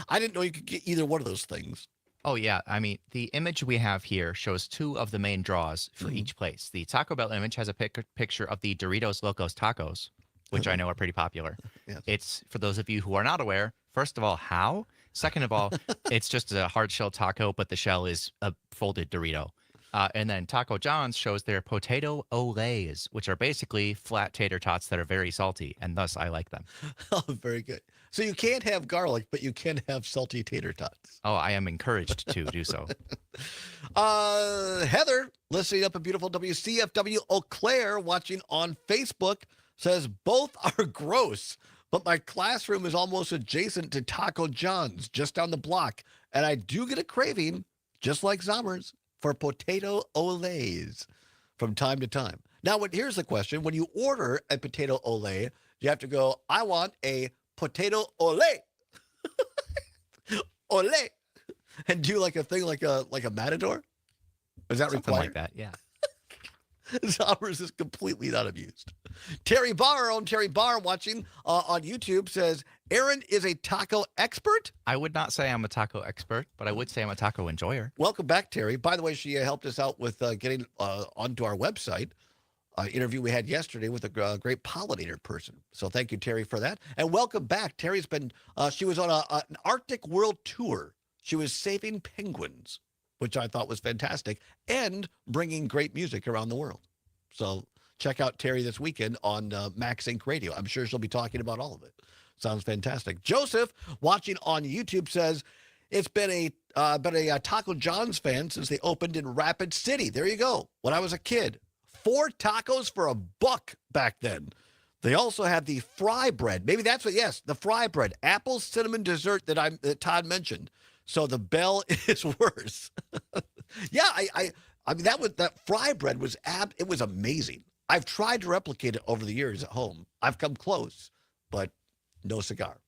I didn't know you could get either one of those things. Oh, yeah. I mean, the image we have here shows two of the main draws for each place. The Taco Bell image has a picture of the Doritos Locos Tacos, which I know are pretty popular. Yes. It's, for those of you who are not aware, first of all, how? Second of all, it's just a hard shell taco, but the shell is a folded Dorito. And then Taco John's shows their potato olays, which are basically flat tater tots that are very salty, and thus I like them. Oh, very good. So you can't have garlic, but you can have salty tater tots. Oh, I am encouraged to do so. Heather, listening up at beautiful WCFW Eau Claire, watching on Facebook, says both are gross, but my classroom is almost adjacent to Taco John's, just down the block, and I do get a craving, just like Zommers, for potato olays from time to time. Now, here's the question. When you order a potato olay, you have to go, I want a potato olay. Olay. And do like a thing like a matador? Is that Something required? like that, yeah. Zommers is completely not amused. Terry Barr watching on YouTube says, Aaron is a taco expert? I would not say I'm a taco expert, but I would say I'm a taco enjoyer. Welcome back, Terry. By the way, she helped us out with getting onto our website. Interview we had yesterday with a great pollinator person. So thank you, Terry, for that. And welcome back. Terry's been, she was on an Arctic World Tour. She was saving penguins, which I thought was fantastic, and bringing great music around the world. So check out Terry this weekend on Max Inc. Radio. I'm sure she'll be talking about all of it. Sounds fantastic. Joseph, watching on YouTube, says, it's been a Taco John's fan since they opened in Rapid City. There you go. When I was a kid, 4 tacos for $1 back then. They also have the fry bread. Maybe that's what, yes, the fry bread. Apple cinnamon dessert that Todd mentioned. So the Bell is worse. Yeah, I mean, that fry bread was it was amazing. I've tried to replicate it over the years at home. I've come close, but no cigar.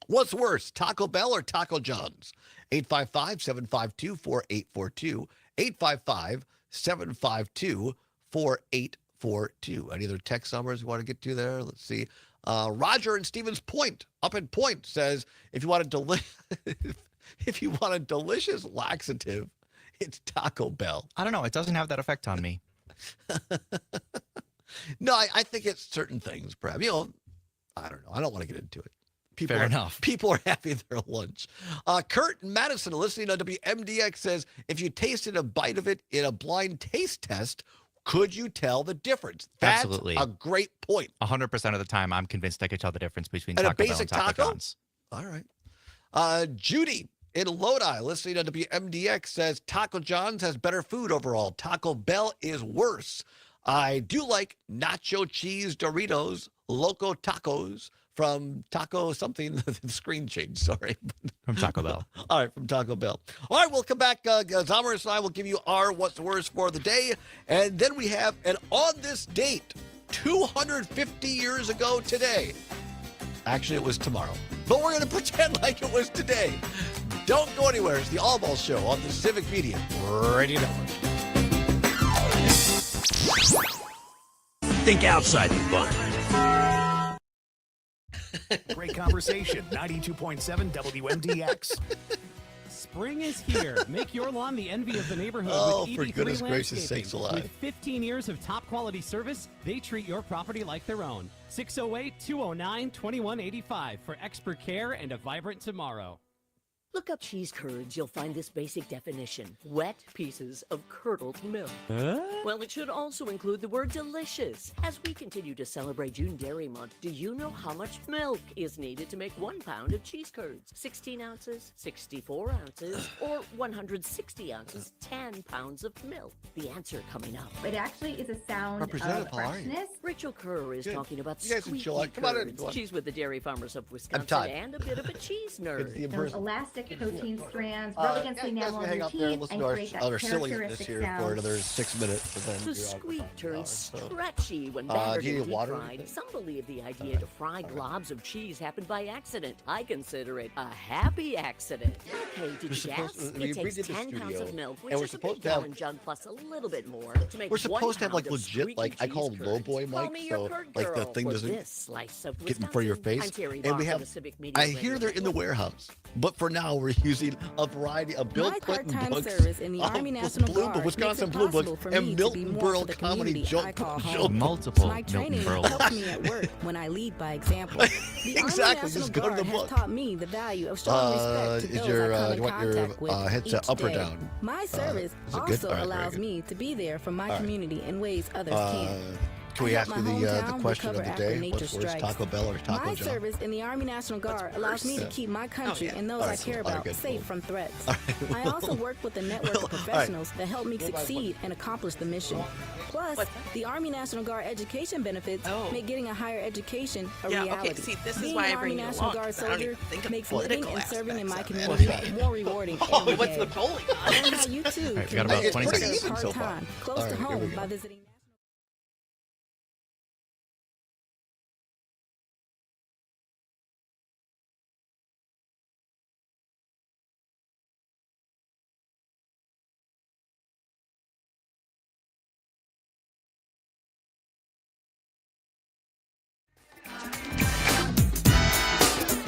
What's worse, Taco Bell or Taco John's? 855-752-4842. 855-752-4842. Any other text numbers you want to get to there? Let's see. Roger in Stevens Point, up in Point, says, if you want a delicious laxative, It's Taco Bell. I don't know. It doesn't have that effect on me. No, I think it's certain things, perhaps. I don't know. I don't want to get into it. Fair enough. People are having their lunch. Kurt in Madison, listening on WMDX, says, if you tasted a bite of it in a blind taste test, could you tell the difference? That's Absolutely. a great point. 100% of the time, I'm convinced I could tell the difference between And a Taco Bell basic and Taco taco? John's. All right. Judy in Lodi, listening on WMDX, says, Taco John's has better food overall. Taco Bell is worse. I do like nacho cheese Doritos, Loco Tacos from Taco something. The screen changed, sorry. From Taco Bell. All right, from Taco Bell. All right, we'll come back. Zamaris and I will give you our What's Worst for the day. And then we have, and on this date, 250 years ago today. Actually, it was tomorrow. But we're going to pretend like it was today. Don't go anywhere. It's the Allbaugh Show on the Civic Media Radio Network. Think outside the box. Great conversation. 92.7 WMDX. Spring is here. Make your lawn the envy of the neighborhood Oh, with for EV3 goodness gracious Landscaping. sakes alive. With 15 years of top quality service, they treat your property like their own. 608-209-2185 for expert care and a vibrant tomorrow. Look up cheese curds. You'll find this basic definition. Wet pieces of curdled milk. Well, it should also include the word delicious. As we continue to celebrate June Dairy Month, do you know how much milk is needed to make 1 pound of cheese curds? 16 ounces, 64 ounces, or 160 ounces, 10 pounds of milk? The answer coming up. It actually is a sound Representative, of how are you? freshness. Rachel Kerr is Good. talking about You guys can squeaky chill out. Come on in. curds. Go on. She's with the Dairy Farmers of Wisconsin Todd. and a bit of a cheese nerd. Good to see you in Those person. elastic protein strands rub against the you guys enamel can of hang your out there and teeth listen and to create that our silliness characteristic here sound. for another 6 minutes. And then The you're out squeak for turns so. stretchy when do battered you and need deep water or fried. anything? Some believe the idea to fry globs of cheese happened by accident. I consider it a happy accident. Okay, did We're you guess? supposed to- we It takes redid the 10 pounds studio, of milk, which and we're is a supposed big to have- gallon jug plus a little bit more to make We're 1 supposed to have like pound of legit, squeaky like I call cheese them low curds. boy Call mics, me your so curd like the girl thing for doesn't this slice of get in front of your Wisconsin. face. I'm Terry And we Barr for have, the Civic Media I hear Radio they're in the warehouse, but for now we're using a variety of Bill My Clinton part-time books, service in the Army National Guard Wisconsin makes it Blue possible Books, for me and to be Milton more Berle for the comedy community I joke. call home. Multiple My training Milton Berle. helps me at work when I lead by example. The Exactly, Army National just go to Guard the has book. taught me the value of showing respect to Is those your, I come do in you want your, contact with headset each up or day. down? My service is it good? also All right, very allows good. me to be there for my All right. community in ways others can't. Can we I ask help you my the hometown question of recover the after day? nature What's worse, strikes. Taco Bell or Taco My John? service in the Army National Guard allows me to Yeah. keep my country and those All I right, care all right, about good. safe from threats. right, I also work with a network of professionals that help me Go by succeed and accomplish the mission. Plus, the Army National Guard education benefits make getting a higher education a Yeah, reality. okay, see, this is Being why an I bring Army you National along, Guard 'cause I don't soldier even think of makes political living and serving in my aspects of community more rewarding every what's day. the polling on? Learn how you too All right, we can got about make 20 a seconds. hard so far. time close All to right, here we home go. by visiting.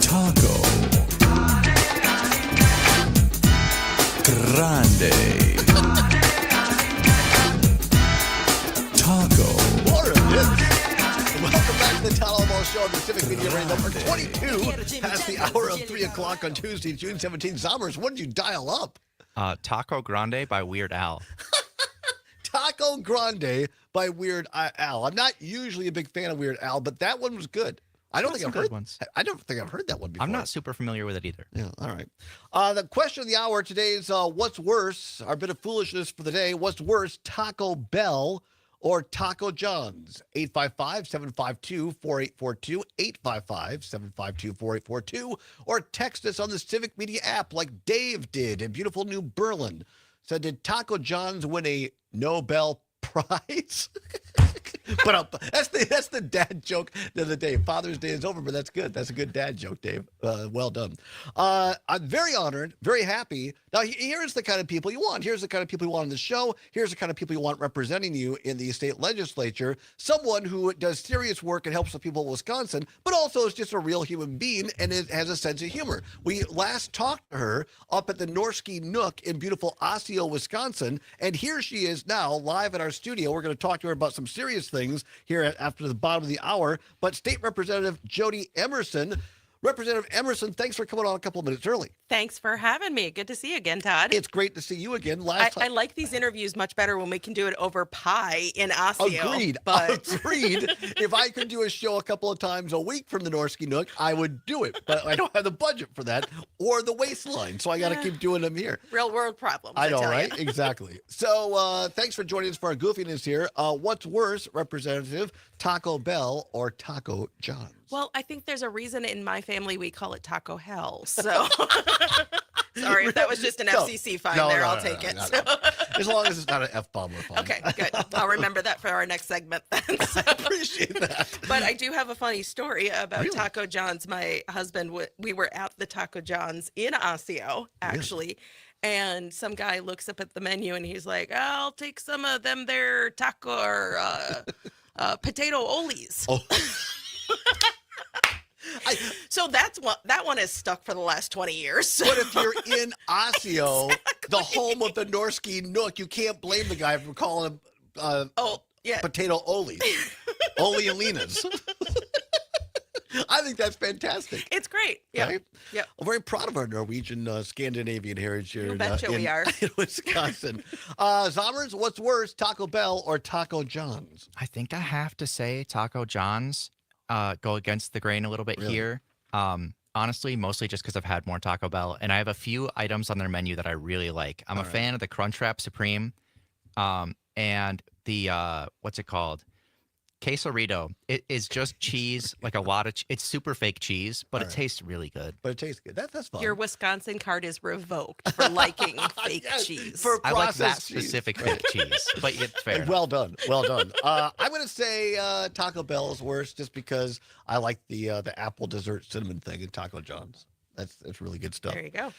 Taco Grande. Taco. More of this. Welcome back to the Todd Allbaugh Show on the Civic Media Radio Network. 22 past the hour of 3 o'clock on Tuesday, June 17th. Zommers, what did you dial up? Taco Grande by Weird Al. Taco Grande by Weird Al. I'm not usually a big fan of Weird Al, but that one was good. I don't think I've heard ones. I don't think I've heard that one before. I'm not super familiar with it either. Yeah, all right. The question of the hour today is what's worse? Our bit of foolishness for the day. What's worse, Taco Bell or Taco John's? 855-752-4842, 855-752-4842, or text us on the Civic Media app like Dave did in beautiful New Berlin. Said, did Taco John's win a Nobel Prize? But that's the dad joke of the day. Father's Day is over, but that's good. That's a good dad joke, Dave. Well done. I'm very honored, very happy. Now, here's the kind of people you want. Here's the kind of people you want on the show. Here's the kind of people you want representing you in the state legislature. Someone who does serious work and helps the people of Wisconsin, but also is just a real human being and has a sense of humor. We last talked to her up at the Norski Nook in beautiful Osseo, Wisconsin, and here she is now live in our studio. We're going to talk to her about some serious things here after the bottom of the hour. But State Representative Jody Emerson. Representative Emerson, thanks for coming on a couple of minutes early. Thanks for having me. Good to see you again, Todd. It's great to see you again. I like these interviews much better when we can do it over pie in Osseo. Agreed. But... Agreed. If I could do a show a couple of times a week from the Norski Nook, I would do it. But I don't have the budget for that or the waistline, so I got to keep doing them here. Real world problems. I know, right? Exactly. So thanks for joining us for our goofiness here. What's worse, Representative, Taco Bell or Taco John's? Well, I think there's a reason in my family we call it Taco Hell. So sorry if that was just an FCC fine there. I'll take it. No. As long as it's not an F-bomb, we're fine. Okay, good. I'll remember that for our next segment then. So. I appreciate that. But I do have a funny story about Taco John's. My husband, we were at the Taco John's in Osseo, actually. Really? And some guy looks up at the menu and he's like, I'll take some of them there taco or potato olis. Oh. So that one is stuck for the last 20 years. But if you're in Osseo, the home of the Norski Nook, you can't blame the guy for calling them potato Oli. Oli and Lena's. I think that's fantastic. It's great. Yeah. Right? Yeah. I'm very proud of our Norwegian Scandinavian heritage here we are. in Wisconsin. Zommers, what's worse, Taco Bell or Taco John's? I think I have to say Taco John's. Go against the grain a little bit here. Honestly, mostly just because I've had more Taco Bell, and I have a few items on their menu that I really like. I'm a fan of the Crunchwrap Supreme, and the what's it called? Quesarito. It is just cheese, like a lot of. It's super fake cheese, but it tastes really good. But it tastes good. That's fun. Your Wisconsin card is revoked for liking fake cheese. For I like that cheese. Specific fake cheese, but it's fair. Well done. Well done. I'm going to say Taco Bell is worse just because I like the apple dessert cinnamon thing in Taco John's. That's really good stuff. There you go.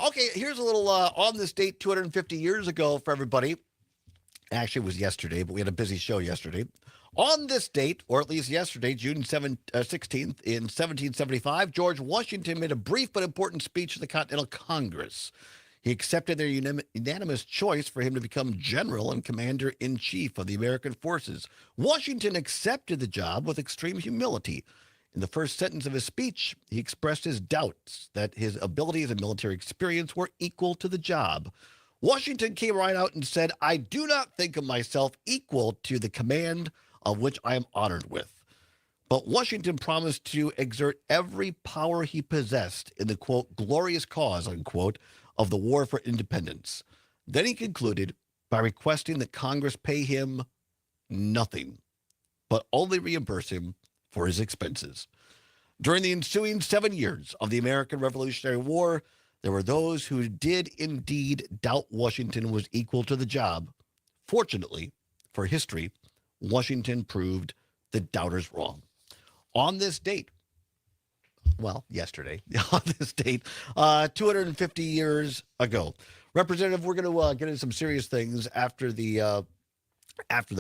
Okay, here's a little on this date 250 years ago for everybody. Actually, it was yesterday, but we had a busy show yesterday. On this date, or at least yesterday, June 16th, in 1775, George Washington made a brief but important speech to the Continental Congress. He accepted their unanimous choice for him to become general and commander-in-chief of the American forces. Washington accepted the job with extreme humility. In the first sentence of his speech, he expressed his doubts that his abilities and military experience were equal to the job. Washington came right out and said, I do not think of myself equal to the command of which I am honored with. But Washington promised to exert every power he possessed in the, quote, glorious cause, unquote, of the war for independence. Then he concluded by requesting that Congress pay him nothing, but only reimburse him for his expenses. During the ensuing 7 years of the American Revolutionary War, there were those who did indeed doubt Washington was equal to the job. Fortunately, for history, Washington proved the doubters wrong. On this date, well, yesterday, on this date, 250 years ago. Representative, we're going to get into some serious things after the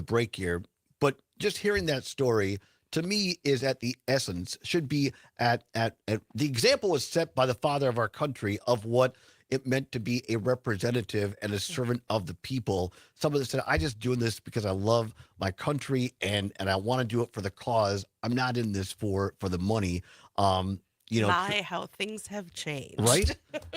break here. But just hearing that story, to me, is at the essence, should be at the example was set by the father of our country of what it meant to be a representative and a servant of the people. Someone that said, I just doing this because I love my country and I want to do it for the cause. I'm not in this for the money. How things have changed. Right?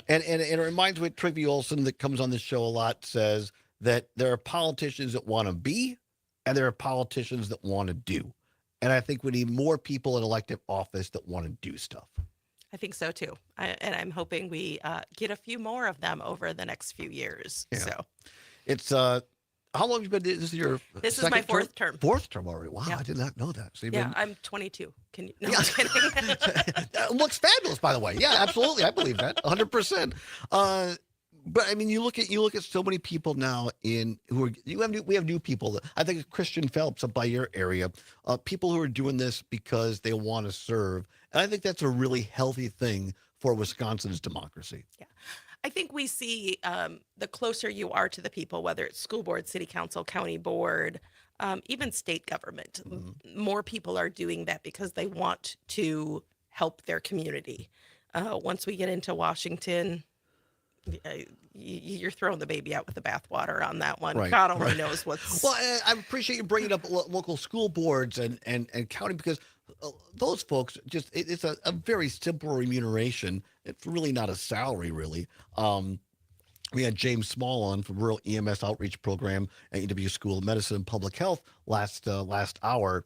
and it reminds me of Trivia Olson that comes on this show a lot, says that there are politicians that want to be and there are politicians that want to do. And I think we need more people in elective office that want to do stuff. I think so, too. And I'm hoping we get a few more of them over the next few years. Yeah. So it's how long have you been? This is my fourth term. Fourth term already. Wow, yeah. I did not know that. So I'm 22. Can you? No, I'm kidding. That looks fabulous, by the way. Yeah, absolutely. I believe that 100%. But I mean, you look at so many people now we have new people. I think Christian Phelps up by your area, people who are doing this because they want to serve, and I think that's a really healthy thing for Wisconsin's democracy. Yeah. I think we see the closer you are to the people, whether it's school board, city council, county board, even state government, more people are doing that because they want to help their community. Once we get into Washington, you're throwing the baby out with the bathwater on that one. Right, God only right. knows what's. Well, I appreciate you bringing up local school boards and county, because those folks it's a very simple remuneration. It's really not a salary, really. We had James Small on from Rural EMS Outreach Program at UW School of Medicine and Public Health last hour.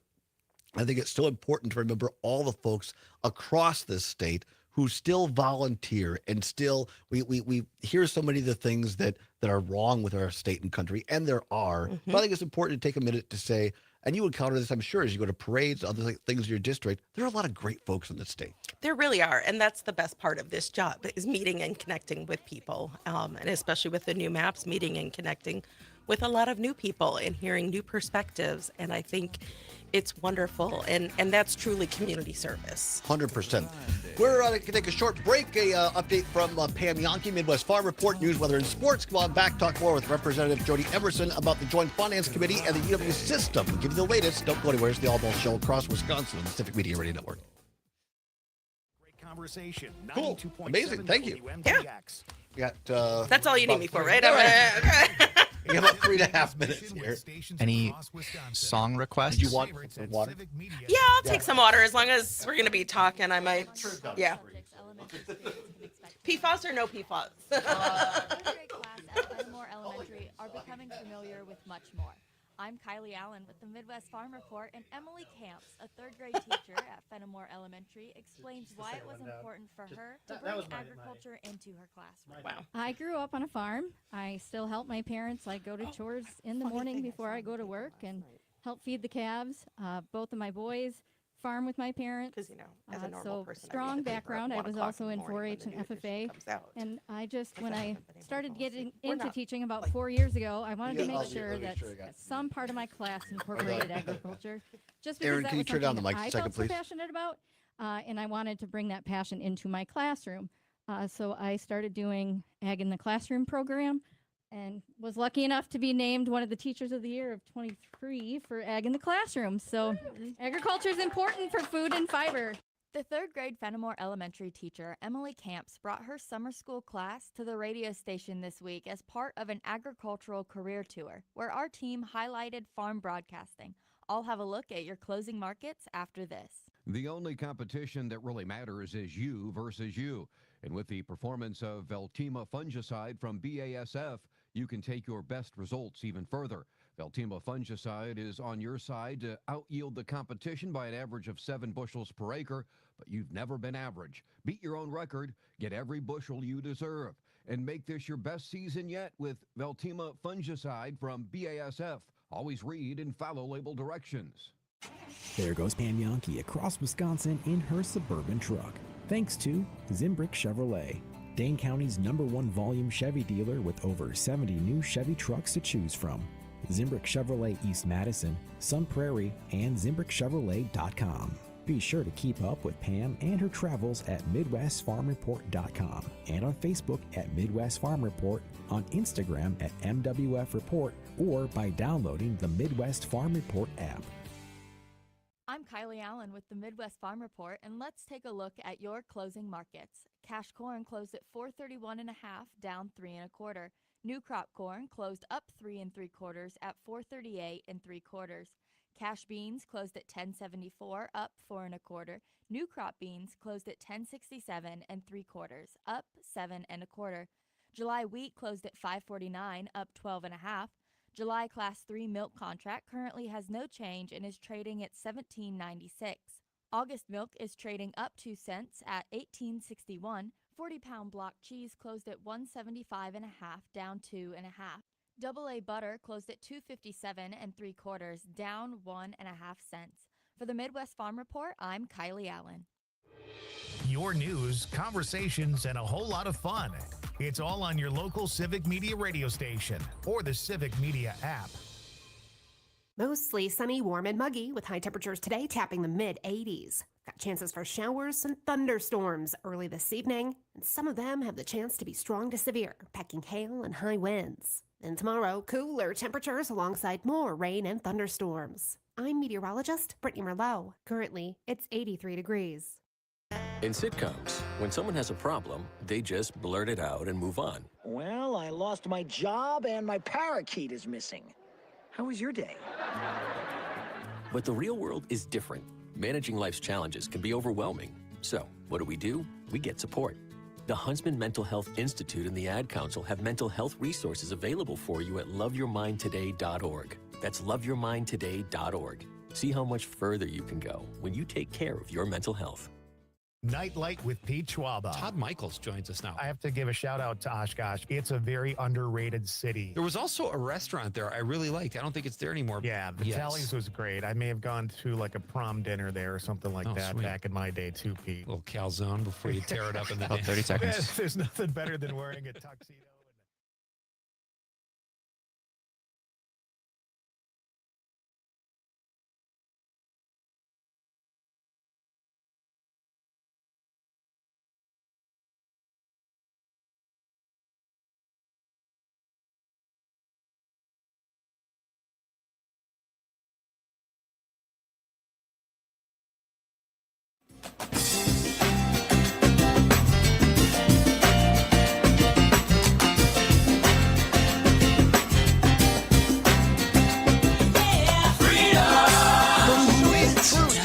I think it's so important to remember all the folks across this state who still volunteer, and still we hear so many of the things that are wrong with our state and country, and there are. But I think it's important to take a minute to say, and you encounter this, I'm sure, as you go to parades, other things in your district, there are a lot of great folks in the state. There really are, and that's the best part of this job, is meeting and connecting with people, and especially with the new maps, meeting and connecting with a lot of new people and hearing new perspectives, and I think it's wonderful, and that's truly community service. 100%. We're going to take a short break. Update from Pam Yonke, Midwest Farm Report, news, weather, and sports. Come on back, talk more with Representative Jody Emerson about the Joint Finance Committee and the UW system. We'll give you the latest. Don't go anywhere. It's the Allbaugh Show across Wisconsin on the Civic Media Radio Network. Great conversation. Cool. Amazing. Thank you. Yeah. We got, That's all you need me for, right? Okay. We have about 3.5 minutes here. Any song requests? Did you want some water? Yeah, I'll take some water as long as we're going to be talking. I might. Yeah. PFAS or no PFAS? Grade class at Fenimore Elementary are becoming familiar with much more. I'm Kylie Allen with the Midwest Farm Report, and Emily Camps, a third-grade teacher at Fenimore Elementary, explains why it was important for her to bring agriculture into her classroom. Wow. I grew up on a farm. I still help my parents. I go to chores in the morning before I go to work and help feed the calves. Both of my boys farm with my parents. Because, as a normal so person, strong background. I was also in 4-H and FFA. And I just, when I started getting into teaching about 4 years ago, I wanted to make sure that some part of my class incorporated agriculture. Just because Aaron, that can you was turn down the something mic that a second, I felt so please? passionate about, and I wanted to bring that passion into my classroom. So I started doing Ag in the Classroom program, and was lucky enough to be named one of the Teachers of the Year of 23 for Ag in the Classroom. So agriculture is important for food and fiber. The third-grade Fenimore Elementary teacher, Emily Camps, brought her summer school class to the radio station this week as part of an agricultural career tour, where our team highlighted farm broadcasting. I'll have a look at your closing markets after this. The only competition that really matters is you versus you. And with the performance of Veltima fungicide from BASF, you can take your best results even further. Veltima fungicide is on your side to out-yield the competition by an average of 7 bushels per acre, but you've never been average. Beat your own record, get every bushel you deserve, and make this your best season yet with Veltima fungicide from BASF. Always read and follow label directions. There goes Pam Yonke across Wisconsin in her Suburban truck. Thanks to Zimbrick Chevrolet, Dane County's #1 volume Chevy dealer with over 70 new Chevy trucks to choose from. Zimbrick Chevrolet East Madison, Sun Prairie, and ZimbrickChevrolet.com. Be sure to keep up with Pam and her travels at MidwestFarmReport.com and on Facebook at Midwest Farm Report, on Instagram at MWF Report, or by downloading the Midwest Farm Report app. I'm Kylie Allen with the Midwest Farm Report, and let's take a look at your closing markets. Cash corn closed at $431.5, down 3 1/4. New crop corn closed up 3 3/4 at $438 3/4. Cash beans closed at $10.74, up 4 1/4. New crop beans closed at $10.67 3/4, up 7 1/4. July wheat closed at $5.49, up 12 1/2. July Class 3 milk contract currently has no change and is trading at $17.96. August milk is trading up 2 cents at $18.61. 40-pound block cheese closed at $175.5, down 2 1/2. AA butter closed at $2.57 3/4, down 1 1/2 cents. For the Midwest Farm Report, I'm Kylie Allen. Your news, conversations, and a whole lot of fun. It's all on your local Civic Media radio station or the Civic Media app. Mostly sunny, warm, and muggy with high temperatures today tapping the mid-80s. Got chances for showers and thunderstorms early this evening, and some of them have the chance to be strong to severe, packing hail and high winds. And tomorrow, cooler temperatures alongside more rain and thunderstorms. I'm meteorologist Brittany Merlot. Currently, it's 83 degrees. In sitcoms, when someone has a problem, they just blurt it out and move on. Well, I lost my job and my parakeet is missing. How was your day? But the real world is different. Managing life's challenges can be overwhelming. So, what do? We get support. The Huntsman Mental Health Institute and the Ad Council have mental health resources available for you at loveyourmindtoday.org. That's loveyourmindtoday.org. See how much further you can go when you take care of your mental health. Nightlight with Pete Schwaba. Todd Michaels joins us now. I have to give a shout out to Oshkosh. It's a very underrated city. There was also a restaurant there I really liked. I don't think it's there anymore. Yeah, Vitelli's was great. I may have gone to like a prom dinner there or something like that sweet. back in my day too, Pete. A little calzone before you tear it up in the About 30 seconds. There's nothing better than wearing a tuxedo.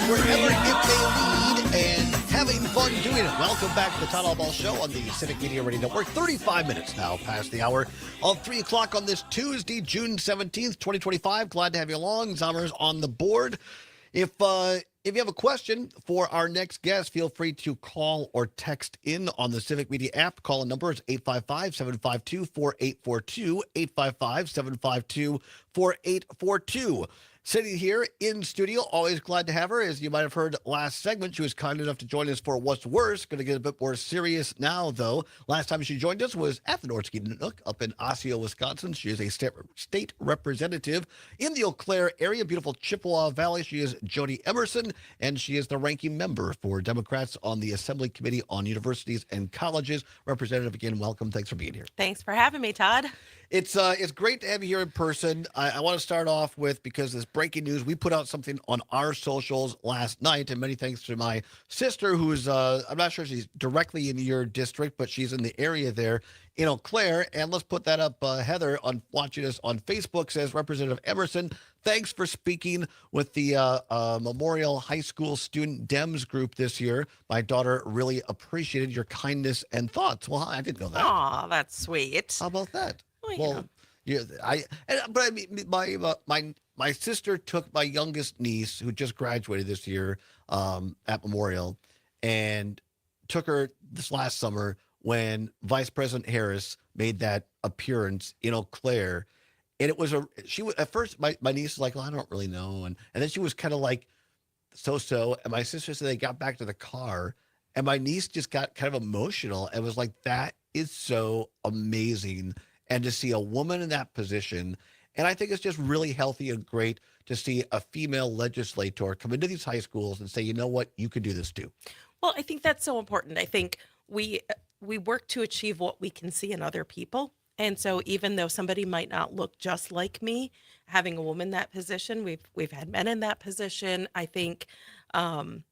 Wherever it may lead and having fun doing it. Welcome back to the Todd Allbaugh Show on the Civic Media Radio Network. 35 minutes now past the hour of 3 o'clock on this Tuesday, June 17th, 2025. Glad to have you along. Zommer's on the board. If you have a question for our next guest, feel free to call or text in on the Civic Media app. Call number is 855-752-4842, 855-752-4842. Sitting here in studio, always glad to have her. As you might have heard last segment, she was kind enough to join us for What's Worse. Going to get a bit more serious now, though. Last time she joined us was at the Nordsky Nook up in Osseo, Wisconsin. She is a state representative in the Eau Claire area, beautiful Chippewa Valley. She is Jody Emerson, and she is the ranking member for Democrats on the Assembly Committee on Universities and Colleges. Representative, again, welcome. Thanks for being here. Thanks for having me, Todd. It's great to have you here in person. I want to start off with, because this breaking news, we put out something on our socials last night, and many thanks to my sister, who's, I'm not sure she's directly in your district, but she's in the area there in Eau Claire. And let's put that up. Heather, on watching us on Facebook, says, Representative Emerson, thanks for speaking with the Memorial High School Student Dems group this year. My daughter really appreciated your kindness and thoughts. Well, I didn't know that. Aw, that's sweet. How about that? Well, yeah, but I mean, my sister took my youngest niece, who just graduated this year at Memorial, and took her this last summer when Vice President Harris made that appearance in Eau Claire. And it was at first, my niece was like, well, I don't really know. And then she was kind of like, so. And my sister said they got back to the car, and my niece just got kind of emotional and was like, that is so amazing. And to see a woman in that position, and I think it's just really healthy and great to see a female legislator come into these high schools and say, you know what, you can do this too. Well, I think that's so important. I think we work to achieve what we can see in other people. And so even though somebody might not look just like me, having a woman in that position, we've had men in that position. I think, and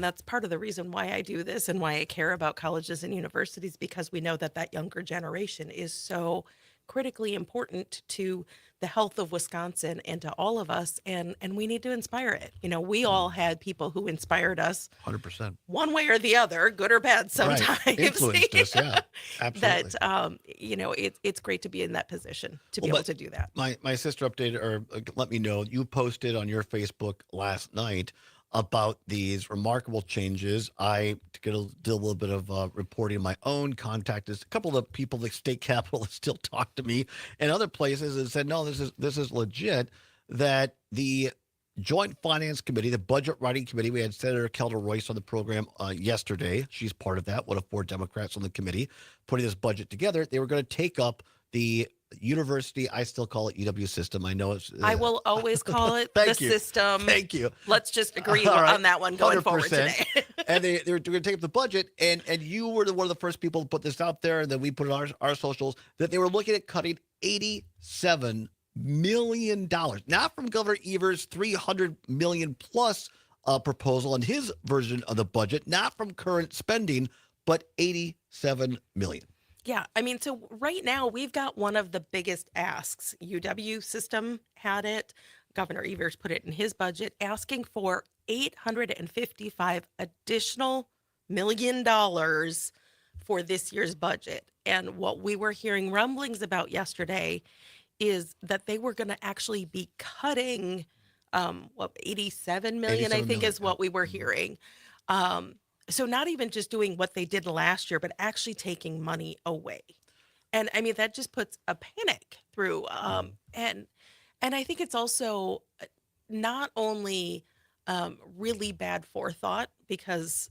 that's part of the reason why I do this and why I care about colleges and universities, because we know that younger generation is so critically important to the health of Wisconsin and to all of us, and we need to inspire it. We all had people who inspired us 100%, one way or the other, good or bad sometimes. Right. Influenced us, yeah, absolutely. That it's great to be in that position to be able to do that. My sister updated or let me know, you posted on your Facebook last night about these remarkable changes. I did a little bit of reporting of my own, contacted a couple of the people at the state capitol that still talk to me and other places and said, no, this is legit, that the Joint Finance Committee, the Budget Writing Committee. We had Senator Kelda Royce on the program yesterday. She's part of that, one of 4 Democrats on the committee, putting this budget together. They were going to take up the university, I still call it UW system. I know it's... I will always call it the system. Thank you. Let's just agree All right. on that one going forward 100%. today. And they were going to take up the budget, and you were one of the first people to put this out there, and then we put it on our socials, that they were looking at cutting $87 million, not from Governor Evers' $300 million plus proposal in his version of the budget, not from current spending, but $87 million. Yeah, I mean, so right now we've got one of the biggest asks. UW system had it. Governor Evers put it in his budget, asking for $855 additional million for this year's budget. And what we were hearing rumblings about yesterday is that they were going to actually be cutting, 87 million, I think is what we were hearing. So not even just doing what they did last year, but actually taking money away. And I mean, that just puts a panic through. And I think it's also not only really bad forethought, because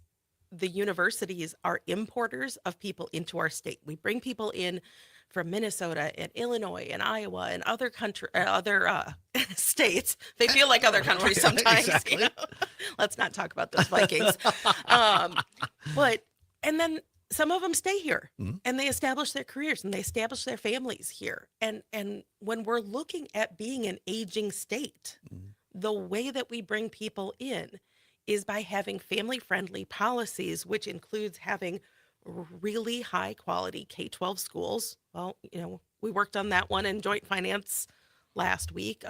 the universities are importers of people into our state. We bring people in from Minnesota and Illinois and Iowa and other states. They feel like other countries sometimes. Exactly. You know? Let's not talk about those Vikings. And then some of them stay here and they establish their careers and they establish their families here. And when we're looking at being an aging state, the way that we bring people in is by having family-friendly policies, which includes having really high quality K-12 schools. Well, you know, we worked on that one in joint finance last week.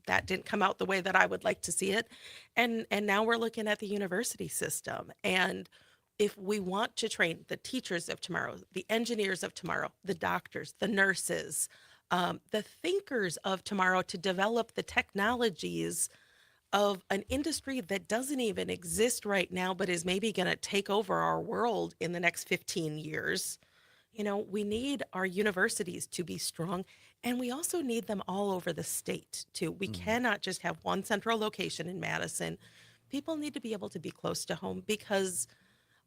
That didn't come out the way that I would like to see it. And now we're looking at the university system. And if we want to train the teachers of tomorrow, the engineers of tomorrow, the doctors, the nurses, the thinkers of tomorrow, to develop the technologies of an industry that doesn't even exist right now, but is maybe going to take over our world in the next 15 years. You know, we need our universities to be strong, and we also need them all over the state too. We cannot just have one central location in Madison. People need to be able to be close to home, because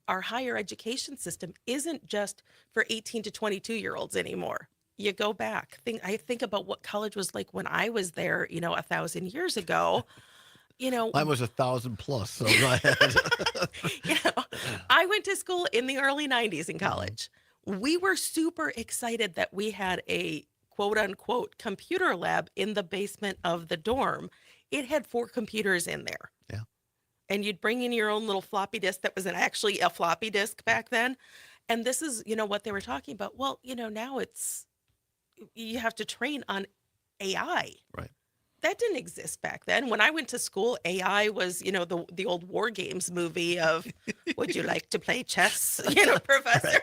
our higher education system isn't just for 18 to 22-year-olds anymore. You go back. I think about what college was like when I was there, 1,000 years ago. Mine was 1,000 plus, so go ahead. I went to school in the early 90s in college. We were super excited that we had a quote unquote computer lab in the basement of the dorm. It had 4 computers in there. Yeah. And you'd bring in your own little floppy disk that was actually a floppy disk back then. And this is, what they were talking about. Well, now you have to train on AI. Right. That didn't exist back then. When I went to school, AI was, the old War Games movie of, would you like to play chess, professor?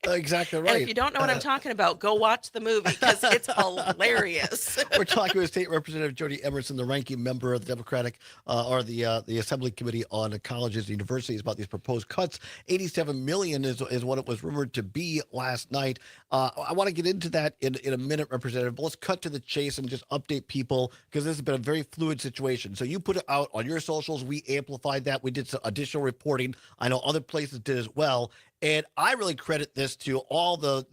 Exactly right. And if you don't know what I'm talking about, go watch the movie, because it's hilarious. We're talking with State Representative Jody Emerson, the ranking member of the Democratic or the Assembly Committee on Colleges and Universities, about these proposed cuts. $87 million is what it was rumored to be last night. I want to get into that in a minute, Representative, but let's cut to the chase and just update people, because this has been a very fluid situation. So you put it out on your socials. We amplified that. We did some additional reporting. I know other places did as well. And I really credit this to all the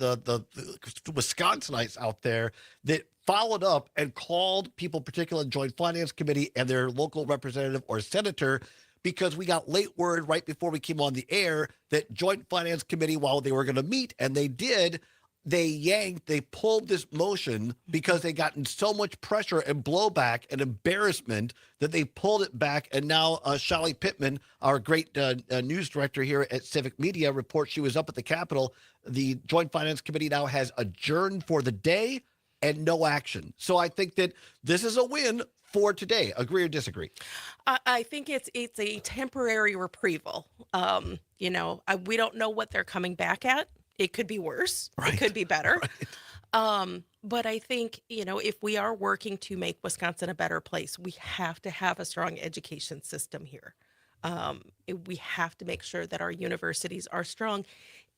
Wisconsinites out there that followed up and called people, particularly Joint Finance Committee and their local representative or senator, because we got late word right before we came on the air that Joint Finance Committee, while they were going to meet, and they did, they pulled this motion because they gotten so much pressure and blowback and embarrassment that they pulled it back. And now Shelly Pittman, our great news director here at Civic Media, reports she was up at the Capitol. The Joint Finance Committee now has adjourned for the day and no action. So I think that this is a win for today. Agree or disagree? I think it's a temporary reprieval. We don't know what they're coming back at. It could be worse. Right. It could be better. Right. But I think, if we are working to make Wisconsin a better place, we have to have a strong education system here. We have to make sure that our universities are strong.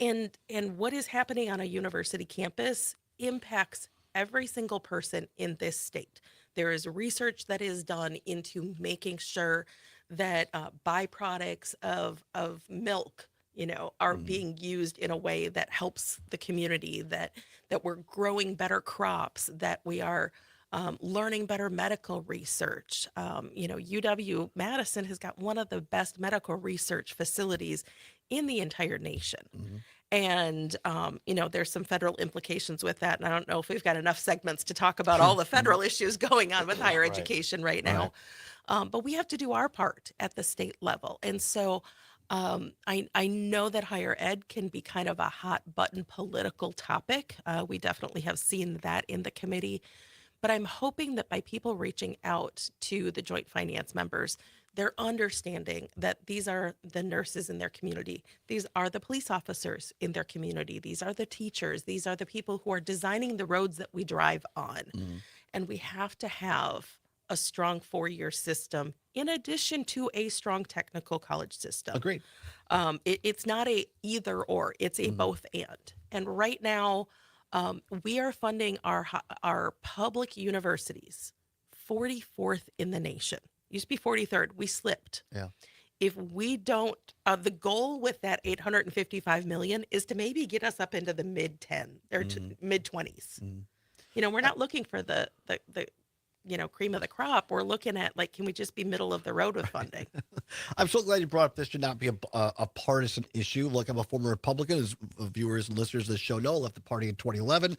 And what is happening on a university campus impacts every single person in this state. There is research that is done into making sure that byproducts of milk, are being used in a way that helps the community, that we're growing better crops, that we are learning better medical research. UW Madison has got one of the best medical research facilities in the entire nation. And, there's some federal implications with that. And I don't know if we've got enough segments to talk about all the federal issues going on with higher education right now. But we have to do our part at the state level. And so I know that higher ed can be kind of a hot button political topic. We definitely have seen that in the committee. But I'm hoping that by people reaching out to the Joint Finance members, they're understanding that these are the nurses in their community. These are the police officers in their community. These are the teachers. These are the people who are designing the roads that we drive on. And we have to have a strong four-year system in addition to a strong technical college system. Agreed. It's not a either or, it's a both and. And right now, we are funding our public universities 44th in the nation. Used to be 43rd. We slipped. Yeah. If we don't, the goal with that $855 million is to maybe get us up into the mid 10 or mid 20s. We're not looking for the cream of the crop. We're looking at can we just be middle of the road with funding? I'm so glad you brought up this should not be a partisan issue. Look, I'm a former Republican, as viewers and listeners of this show know. Left the party in 2011.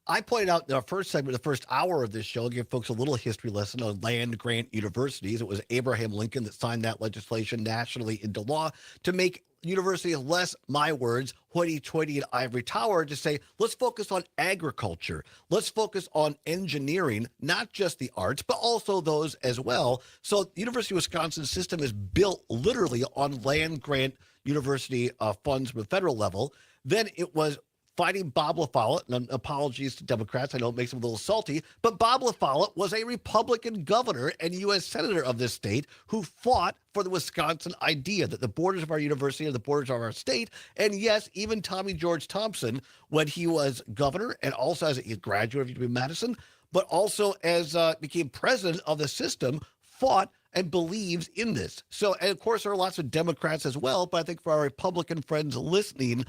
I pointed out in our first segment, the first hour of this show, give folks a little history lesson on land grant universities. It was Abraham Lincoln that signed that legislation nationally into law to make universities less, my words, hoity-toity and ivory tower, to say, let's focus on agriculture. Let's focus on engineering, not just the arts, but also those as well. So the University of Wisconsin system is built literally on land grant university funds from the federal level. Then it was fighting Bob LaFollette, and apologies to Democrats, I know it makes them a little salty, but Bob LaFollette was a Republican governor and U.S. Senator of this state who fought for the Wisconsin idea that the borders of our university are the borders of our state. And yes, even Tommy George Thompson, when he was governor and also as a graduate of UW-Madison, but also as became president of the system, fought and believes in this. So, and of course, there are lots of Democrats as well, but I think for our Republican friends listening,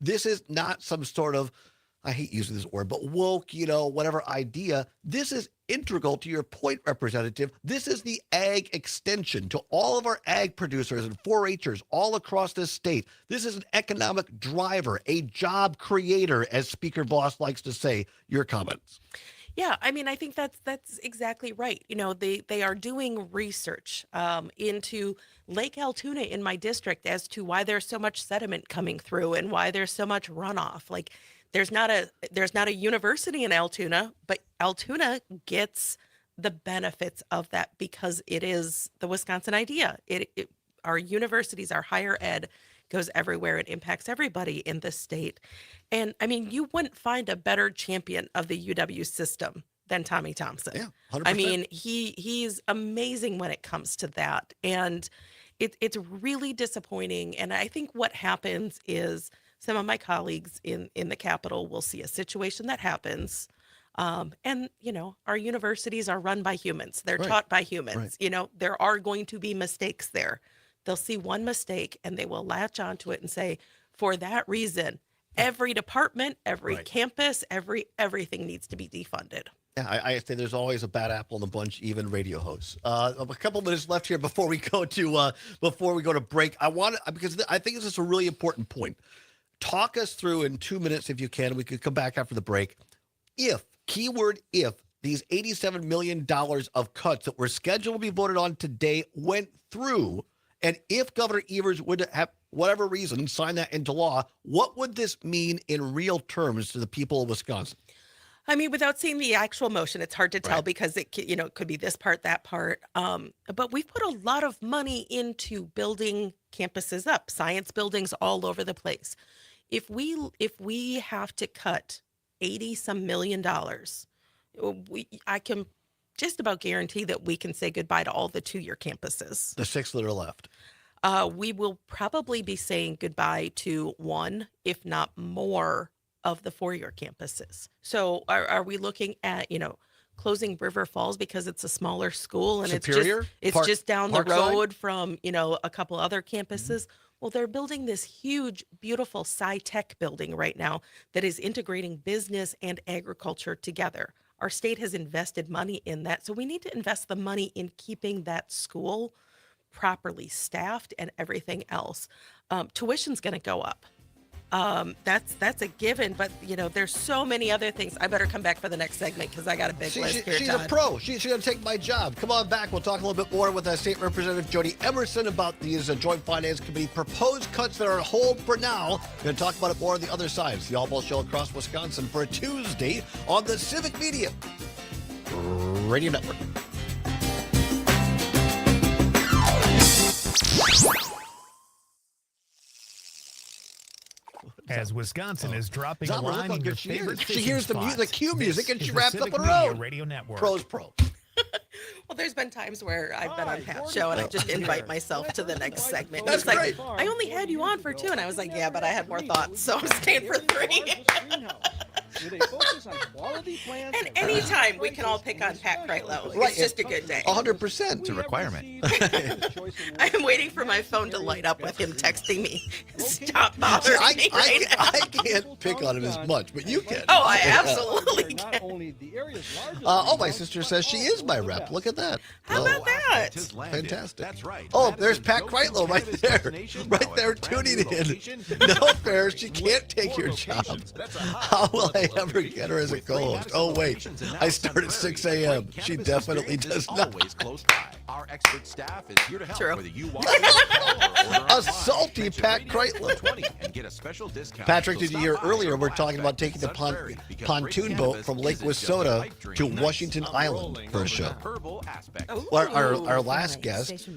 this is not some sort of, I hate using this word, but woke, whatever idea. This is integral to your point, Representative. This is the ag extension to all of our ag producers and 4-Hers all across this state. This is an economic driver, a job creator, as Speaker Voss likes to say. Your comments. Yeah, I mean, I think that's exactly right. They are doing research into Lake Altoona in my district as to why there's so much sediment coming through and why there's so much runoff. There's not a university in Altoona, but Altoona gets the benefits of that because it is the Wisconsin idea. Our universities, our higher ed goes everywhere. It impacts everybody in this state. And I mean, you wouldn't find a better champion of the UW system than Tommy Thompson. Yeah, 100%. I mean, he's amazing when it comes to that. And it's really disappointing. And I think what happens is some of my colleagues in the Capitol will see a situation that happens. And, our universities are run by humans. They're taught by humans. Right. There are going to be mistakes there. They'll see one mistake and they will latch onto it and say, for that reason, every department, every campus, everything needs to be defunded. Yeah, I say there's always a bad apple in the bunch, even radio hosts. A couple minutes left here before we go to break. Because I think this is a really important point. Talk us through in 2 minutes, if you can. We could come back after the break. Keyword if, these $87 million of cuts that were scheduled to be voted on today went through, and if Governor Evers would have, whatever reason, signed that into law, what would this mean in real terms to the people of Wisconsin? I mean, without seeing the actual motion, it's hard to tell because it could be this part, that part. But we've put a lot of money into building campuses up, science buildings all over the place. If we have to cut $80-some million, I can just about guarantee that we can say goodbye to all the 2-year campuses. The 6 that are left. We will probably be saying goodbye to one, if not more, of the 4-year campuses. So are we looking at, closing River Falls because it's a smaller school and Superior? it's Park- just down the Parkside? road from, a couple other campuses. Well, they're building this huge, beautiful sci-tech building right now that is integrating business and agriculture together. Our state has invested money in that, so we need to invest the money in keeping that school properly staffed and everything else. Tuition's going to go up. That's a given, but there's so many other things. I better come back for the next segment because I got a big list here. She's Todd. a pro. She's going to take my job. Come on back. We'll talk a little bit more with State Representative Jody Emerson about these Joint Finance Committee proposed cuts that are on hold for now. We're going to talk about it more on the other side. It's the Allbaugh Show across Wisconsin for a Tuesday on the Civic Media Radio Network. As Wisconsin is dropping a Zama, look line how in your good she favorite is. She fishing hears the spots. cue music, and This she is wraps the up Civic on her Media own. Radio Network. Pro's pro. Well, there's been times where I've been on Pat's show and I just invite myself to the next segment. That's It's like, great. I only had you on for 2, and I was like, yeah, but I had more thoughts, so I'm staying for 3. And anytime we can all pick on Pat Kreitlow, Right. it's just a good day. 100%. It's a requirement. I am waiting for my phone to light up with him texting me. Stop bothering me right now. I can't pick on him as much, but you can. Oh, I absolutely can. My sister says she is my rep. Look at that. How about that? Fantastic. That's right. Oh, there's Pat Kreitlow right there. Right there tuning in. No, Ferris, she can't take your job. How will I ever get her as a co-host? Oh, wait. I start at 6 a.m. She definitely does not. Always close by. Our expert staff is here to help. True. Whether you want to call or order A salty Pat Kreitlow. and get a special discount. Patrick, So did you stop hear by earlier our we're blast talking about site taking the in Sudbury, because pontoon great boat cannabis from Lake isn't just a Wissota pipe dream to night, Washington a Island rolling for a over show. the herbal aspect. Our last guest,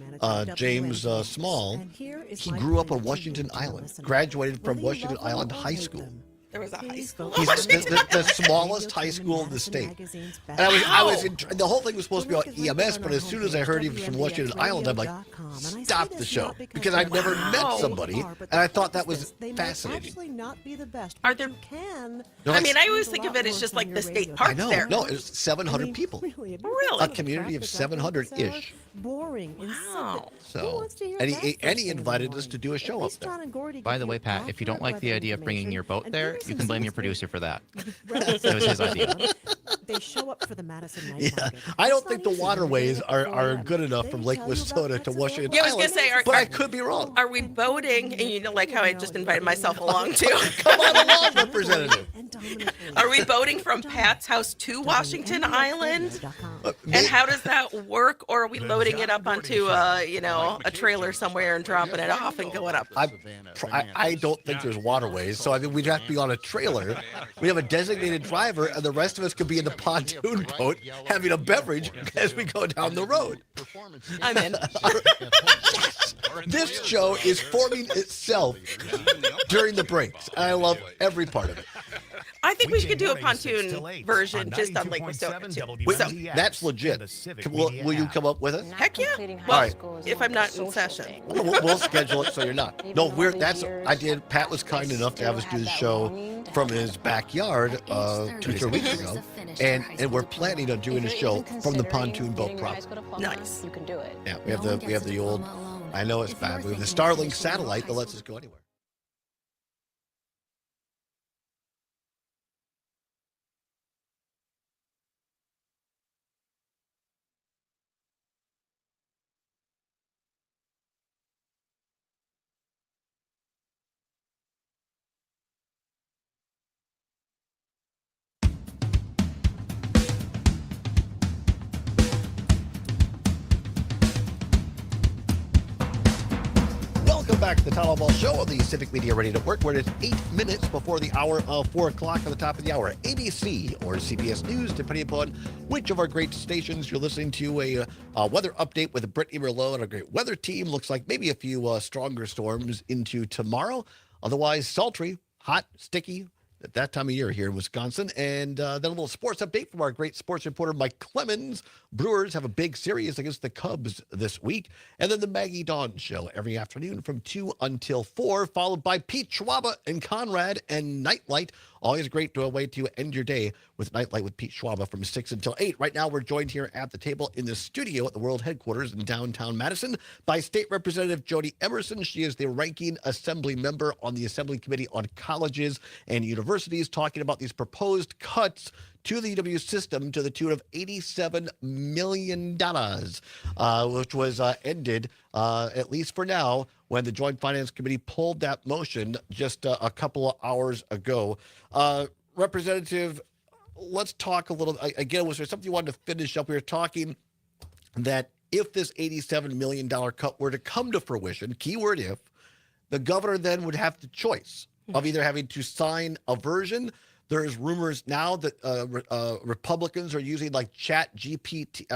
James Small, he grew up on Washington Island, graduated from Washington Island High School. There was a high school. He's the smallest high school in the state. And I was the whole thing was supposed to be on EMS, but as soon as I heard he was from Washington Island, I'm like, stop the show. Because I've never met somebody, and I thought that was fascinating. Are there? I mean, I always think of it as just like the state park I know. there. No, it's 700 people. Really? A community of 700-ish. Boring. Wow. So, and he invited us to do a show up there. By the way, Pat, if you don't like the idea of bringing your boat there, you can blame your producer for that. It was his idea. They show up for the Madison Night Yeah, Market. I don't think the waterways are good enough from Lake Wissota to Washington Yeah, I was Island. gonna say, but I could be wrong. Are we boating? And like how I just invited myself along too. Come on along, Representative. Are we boating from Pat's house to Washington Island? And how does that work? Or are we loading it up onto a trailer somewhere and dropping it off and going up? I don't think there's waterways, so I mean we'd have to be on a trailer. We have a designated driver, and the rest of us could be in the pontoon boat having a beverage as we go down the road. I'm in. This show is forming itself during the breaks. I love every part of it. I think we could do a pontoon version just on Lake Wissota too. So, That's legit. Will you come up with it? heck yeah. All Well, right. if I'm not in session. We'll schedule it so you're not. No, Pat was kind enough to have us do the show from his backyard 2 or 3 weeks ago, and we're planning on doing a show from the pontoon boat proper. Nice. You can do it. Yeah, we have the old. I know it's bad. We have the Starlink satellite that lets us go anywhere. Welcome back to the Todd Allbaugh Show on the Civic Media Radio Network, where it is 8 minutes before the hour of 4 o'clock at the top of the hour. ABC or CBS News, depending upon which of our great stations you're listening to. A weather update with Brittany Merlot and our great weather team. Looks like maybe a few stronger storms into tomorrow. Otherwise, sultry, hot, sticky at that time of year here in Wisconsin. And then a little sports update from our great sports reporter, Mike Clemens. Brewers have a big series against the Cubs this week. And then the Maggie Dawn Show every afternoon from 2 until 4, followed by Pete Schwaba and Conrad and Nightlight. Always a great way to end your day with Nightlight with Pete Schwaba from 6 until 8. Right now, we're joined here at the table in the studio at the World Headquarters in downtown Madison by State Representative Jody Emerson. She is the ranking assembly member on the Assembly Committee on Colleges and Universities, talking about these proposed cuts to the UW system to the tune of $87 million, which was ended, at least for now, when the Joint Finance Committee pulled that motion just a couple of hours ago. Representative, let's talk a little, again, was there something you wanted to finish up? We were talking that if this $87 million cut were to come to fruition, keyword if, the governor then would have the choice of either having to sign a version. There's rumors now that Republicans are using like ChatGPT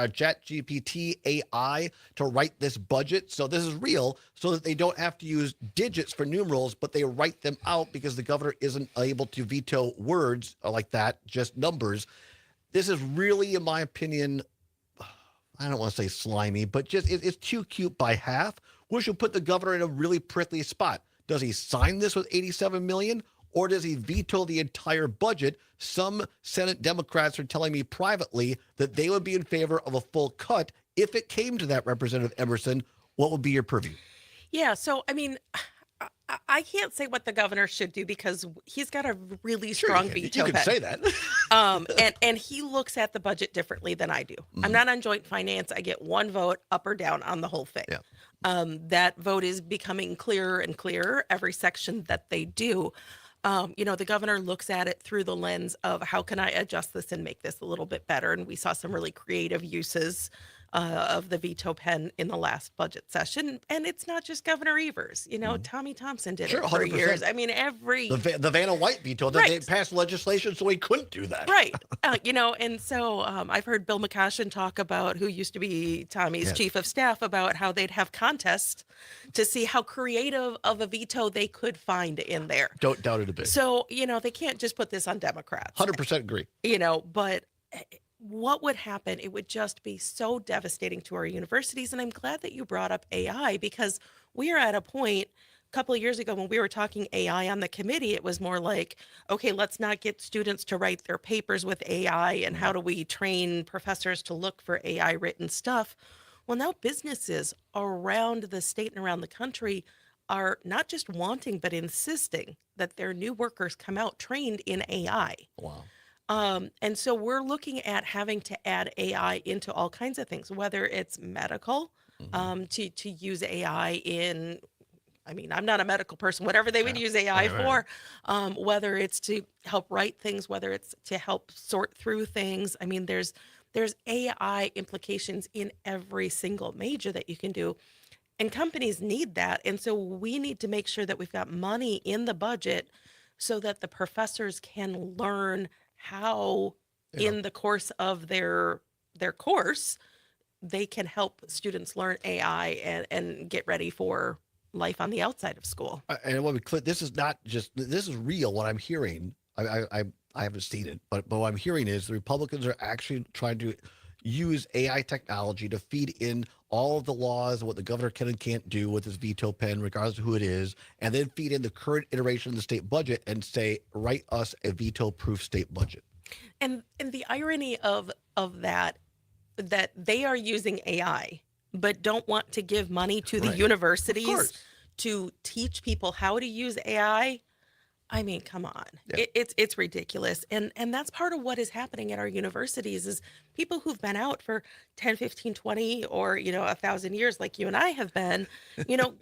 AI to write this budget. So this is real, so that they don't have to use digits for numerals, but they write them out because the governor isn't able to veto words like that, just numbers. This is really, in my opinion, I don't want to say slimy, but just it's too cute by half, which will put the governor in a really prickly spot. Does he sign this with $87 million? Or does he veto the entire budget? Some Senate Democrats are telling me privately that they would be in favor of a full cut. If it came to that, Representative Emerson, what would be your purview? Yeah, so I mean, I can't say what the governor should do because he's got a really strong veto. You can say that. And he looks at the budget differently than I do. I'm not on joint finance. I get one vote up or down on the whole thing. Yeah. That vote is becoming clearer and clearer every section that they do. The governor looks at it through the lens of how can I adjust this and make this a little bit better? And we saw some really creative uses of the veto pen in the last budget session. And it's not just Governor Evers. Tommy Thompson did it for 100%. years. I mean, the Vanna White veto that they passed legislation so he couldn't do that. Right. And so I've heard Bill McCoshen talk about, who used to be Tommy's chief of staff, about how they'd have contests to see how creative of a veto they could find in there. Don't doubt it a bit. So, they can't just put this on Democrats. 100% agree. But what would happen? It would just be so devastating to our universities. And I'm glad that you brought up AI, because we are at a point a couple of years ago when we were talking AI on the committee, it was more like, okay, let's not get students to write their papers with AI, and how do we train professors to look for AI written stuff? Well, now businesses around the state and around the country are not just wanting, but insisting that their new workers come out trained in AI. Wow. And so we're looking at having to add AI into all kinds of things, whether it's medical, to use AI in, I'm not a medical person, whatever they would use AI for, whether it's to help write things, whether it's to help sort through things. There's AI implications in every single major that you can do. And companies need that. And so we need to make sure that we've got money in the budget so that the professors can learn how, in the course of their course, they can help students learn AI and get ready for life on the outside of school. And I want to be clear, this is not just, this is real. What I'm hearing, I haven't seen it, but what I'm hearing is the Republicans are actually trying to use AI technology to feed in all of the laws and what the governor can and can't do with his veto pen, regardless of who it is, and then feed in the current iteration of the state budget and say, write us a veto-proof state budget. And the irony of that they are using AI, but don't want to give money to the universities to teach people how to use AI. Come on. Yeah. It's ridiculous. And that's part of what is happening at our universities is people who've been out for 10, 15, 20, or, 1,000 years, like you and I have been,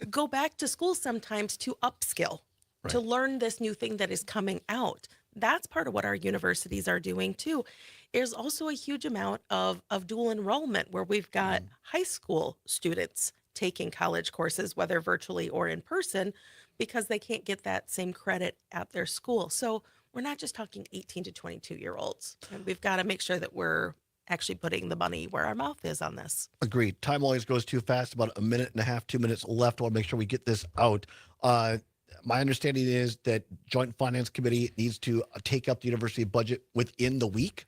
go back to school sometimes to upskill, to learn this new thing that is coming out. That's part of what our universities are doing too. There's also a huge amount of dual enrollment where we've got high school students taking college courses, whether virtually or in person, because they can't get that same credit at their school. So we're not just talking 18 to 22-year-olds. And we've got to make sure that we're actually putting the money where our mouth is on this. Agreed. Time always goes too fast. About a minute and a half, 2 minutes left. I want to make sure we get this out. My understanding is that Joint Finance Committee needs to take up the university budget within the week.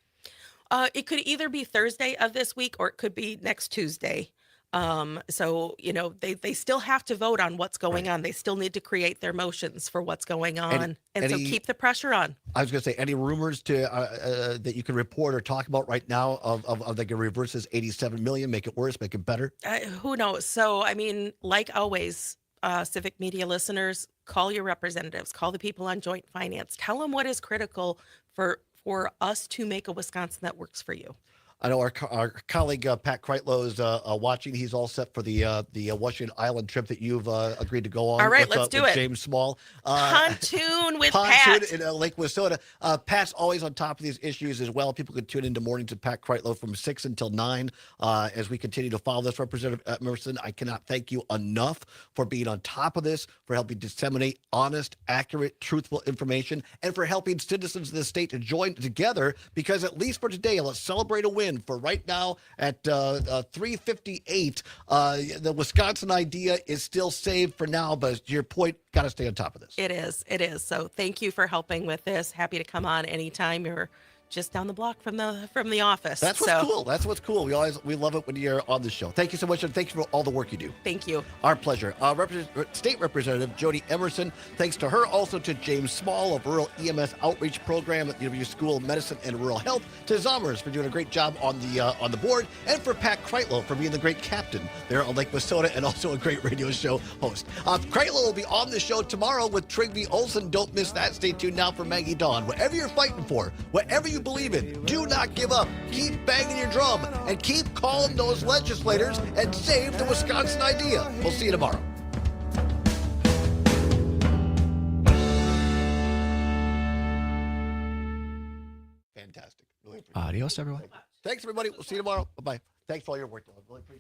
It could either be Thursday of this week or it could be next Tuesday. So, they still have to vote on what's going on. They still need to create their motions for what's going on. And so keep the pressure on. I was going to say, any rumors that you can report or talk about right now of they can reverse this 87 million, make it worse, make it better? Who knows? So, I mean, like always, civic media listeners, call your representatives, call the people on joint finance, tell them what is critical for us to make a Wisconsin that works for you. I know our colleague Pat Kreitlow is watching. He's all set for the Washington Island trip that you've agreed to go on. All right, let's do it. James Small. Pontoon with Pat. In Lake Wissota. Pat's always on top of these issues as well. People can tune into mornings with Pat Kreitlow from 6 until 9 as we continue to follow this. Representative Emerson, I cannot thank you enough for being on top of this, for helping disseminate honest, accurate, truthful information, and for helping citizens of the state to join together, because at least for today, let's celebrate a win. For right now at 3:58, the Wisconsin idea is still saved for now, but to your point, got to stay on top of this. It is. So thank you for helping with this. Happy to come on anytime. You're just down the block from the office. That's what's cool. That's what's cool. We love it when you're on the show. Thank you so much, and thank you for all the work you do. Thank you. Our pleasure. State Representative Jody Emerson. Thanks to her, also to James Small of Rural EMS Outreach Program at the University School of Medicine and Rural Health, to Zommers for doing a great job on the board, and for Pat Kreitlow for being the great captain there on Lake Wissota and also a great radio show host. Kreitlow will be on the show tomorrow with Trigby Olson. Don't miss that. Stay tuned now for Maggie Dawn. Whatever you're fighting for, whatever you believe in, do not give up. Keep banging your drum and keep calling those legislators and save the Wisconsin idea. We'll see you tomorrow. Fantastic. Really appreciate it. Adios, everyone. Thanks, everybody. We'll see you tomorrow. Bye-bye. Thanks for all your work. Really appreciate it.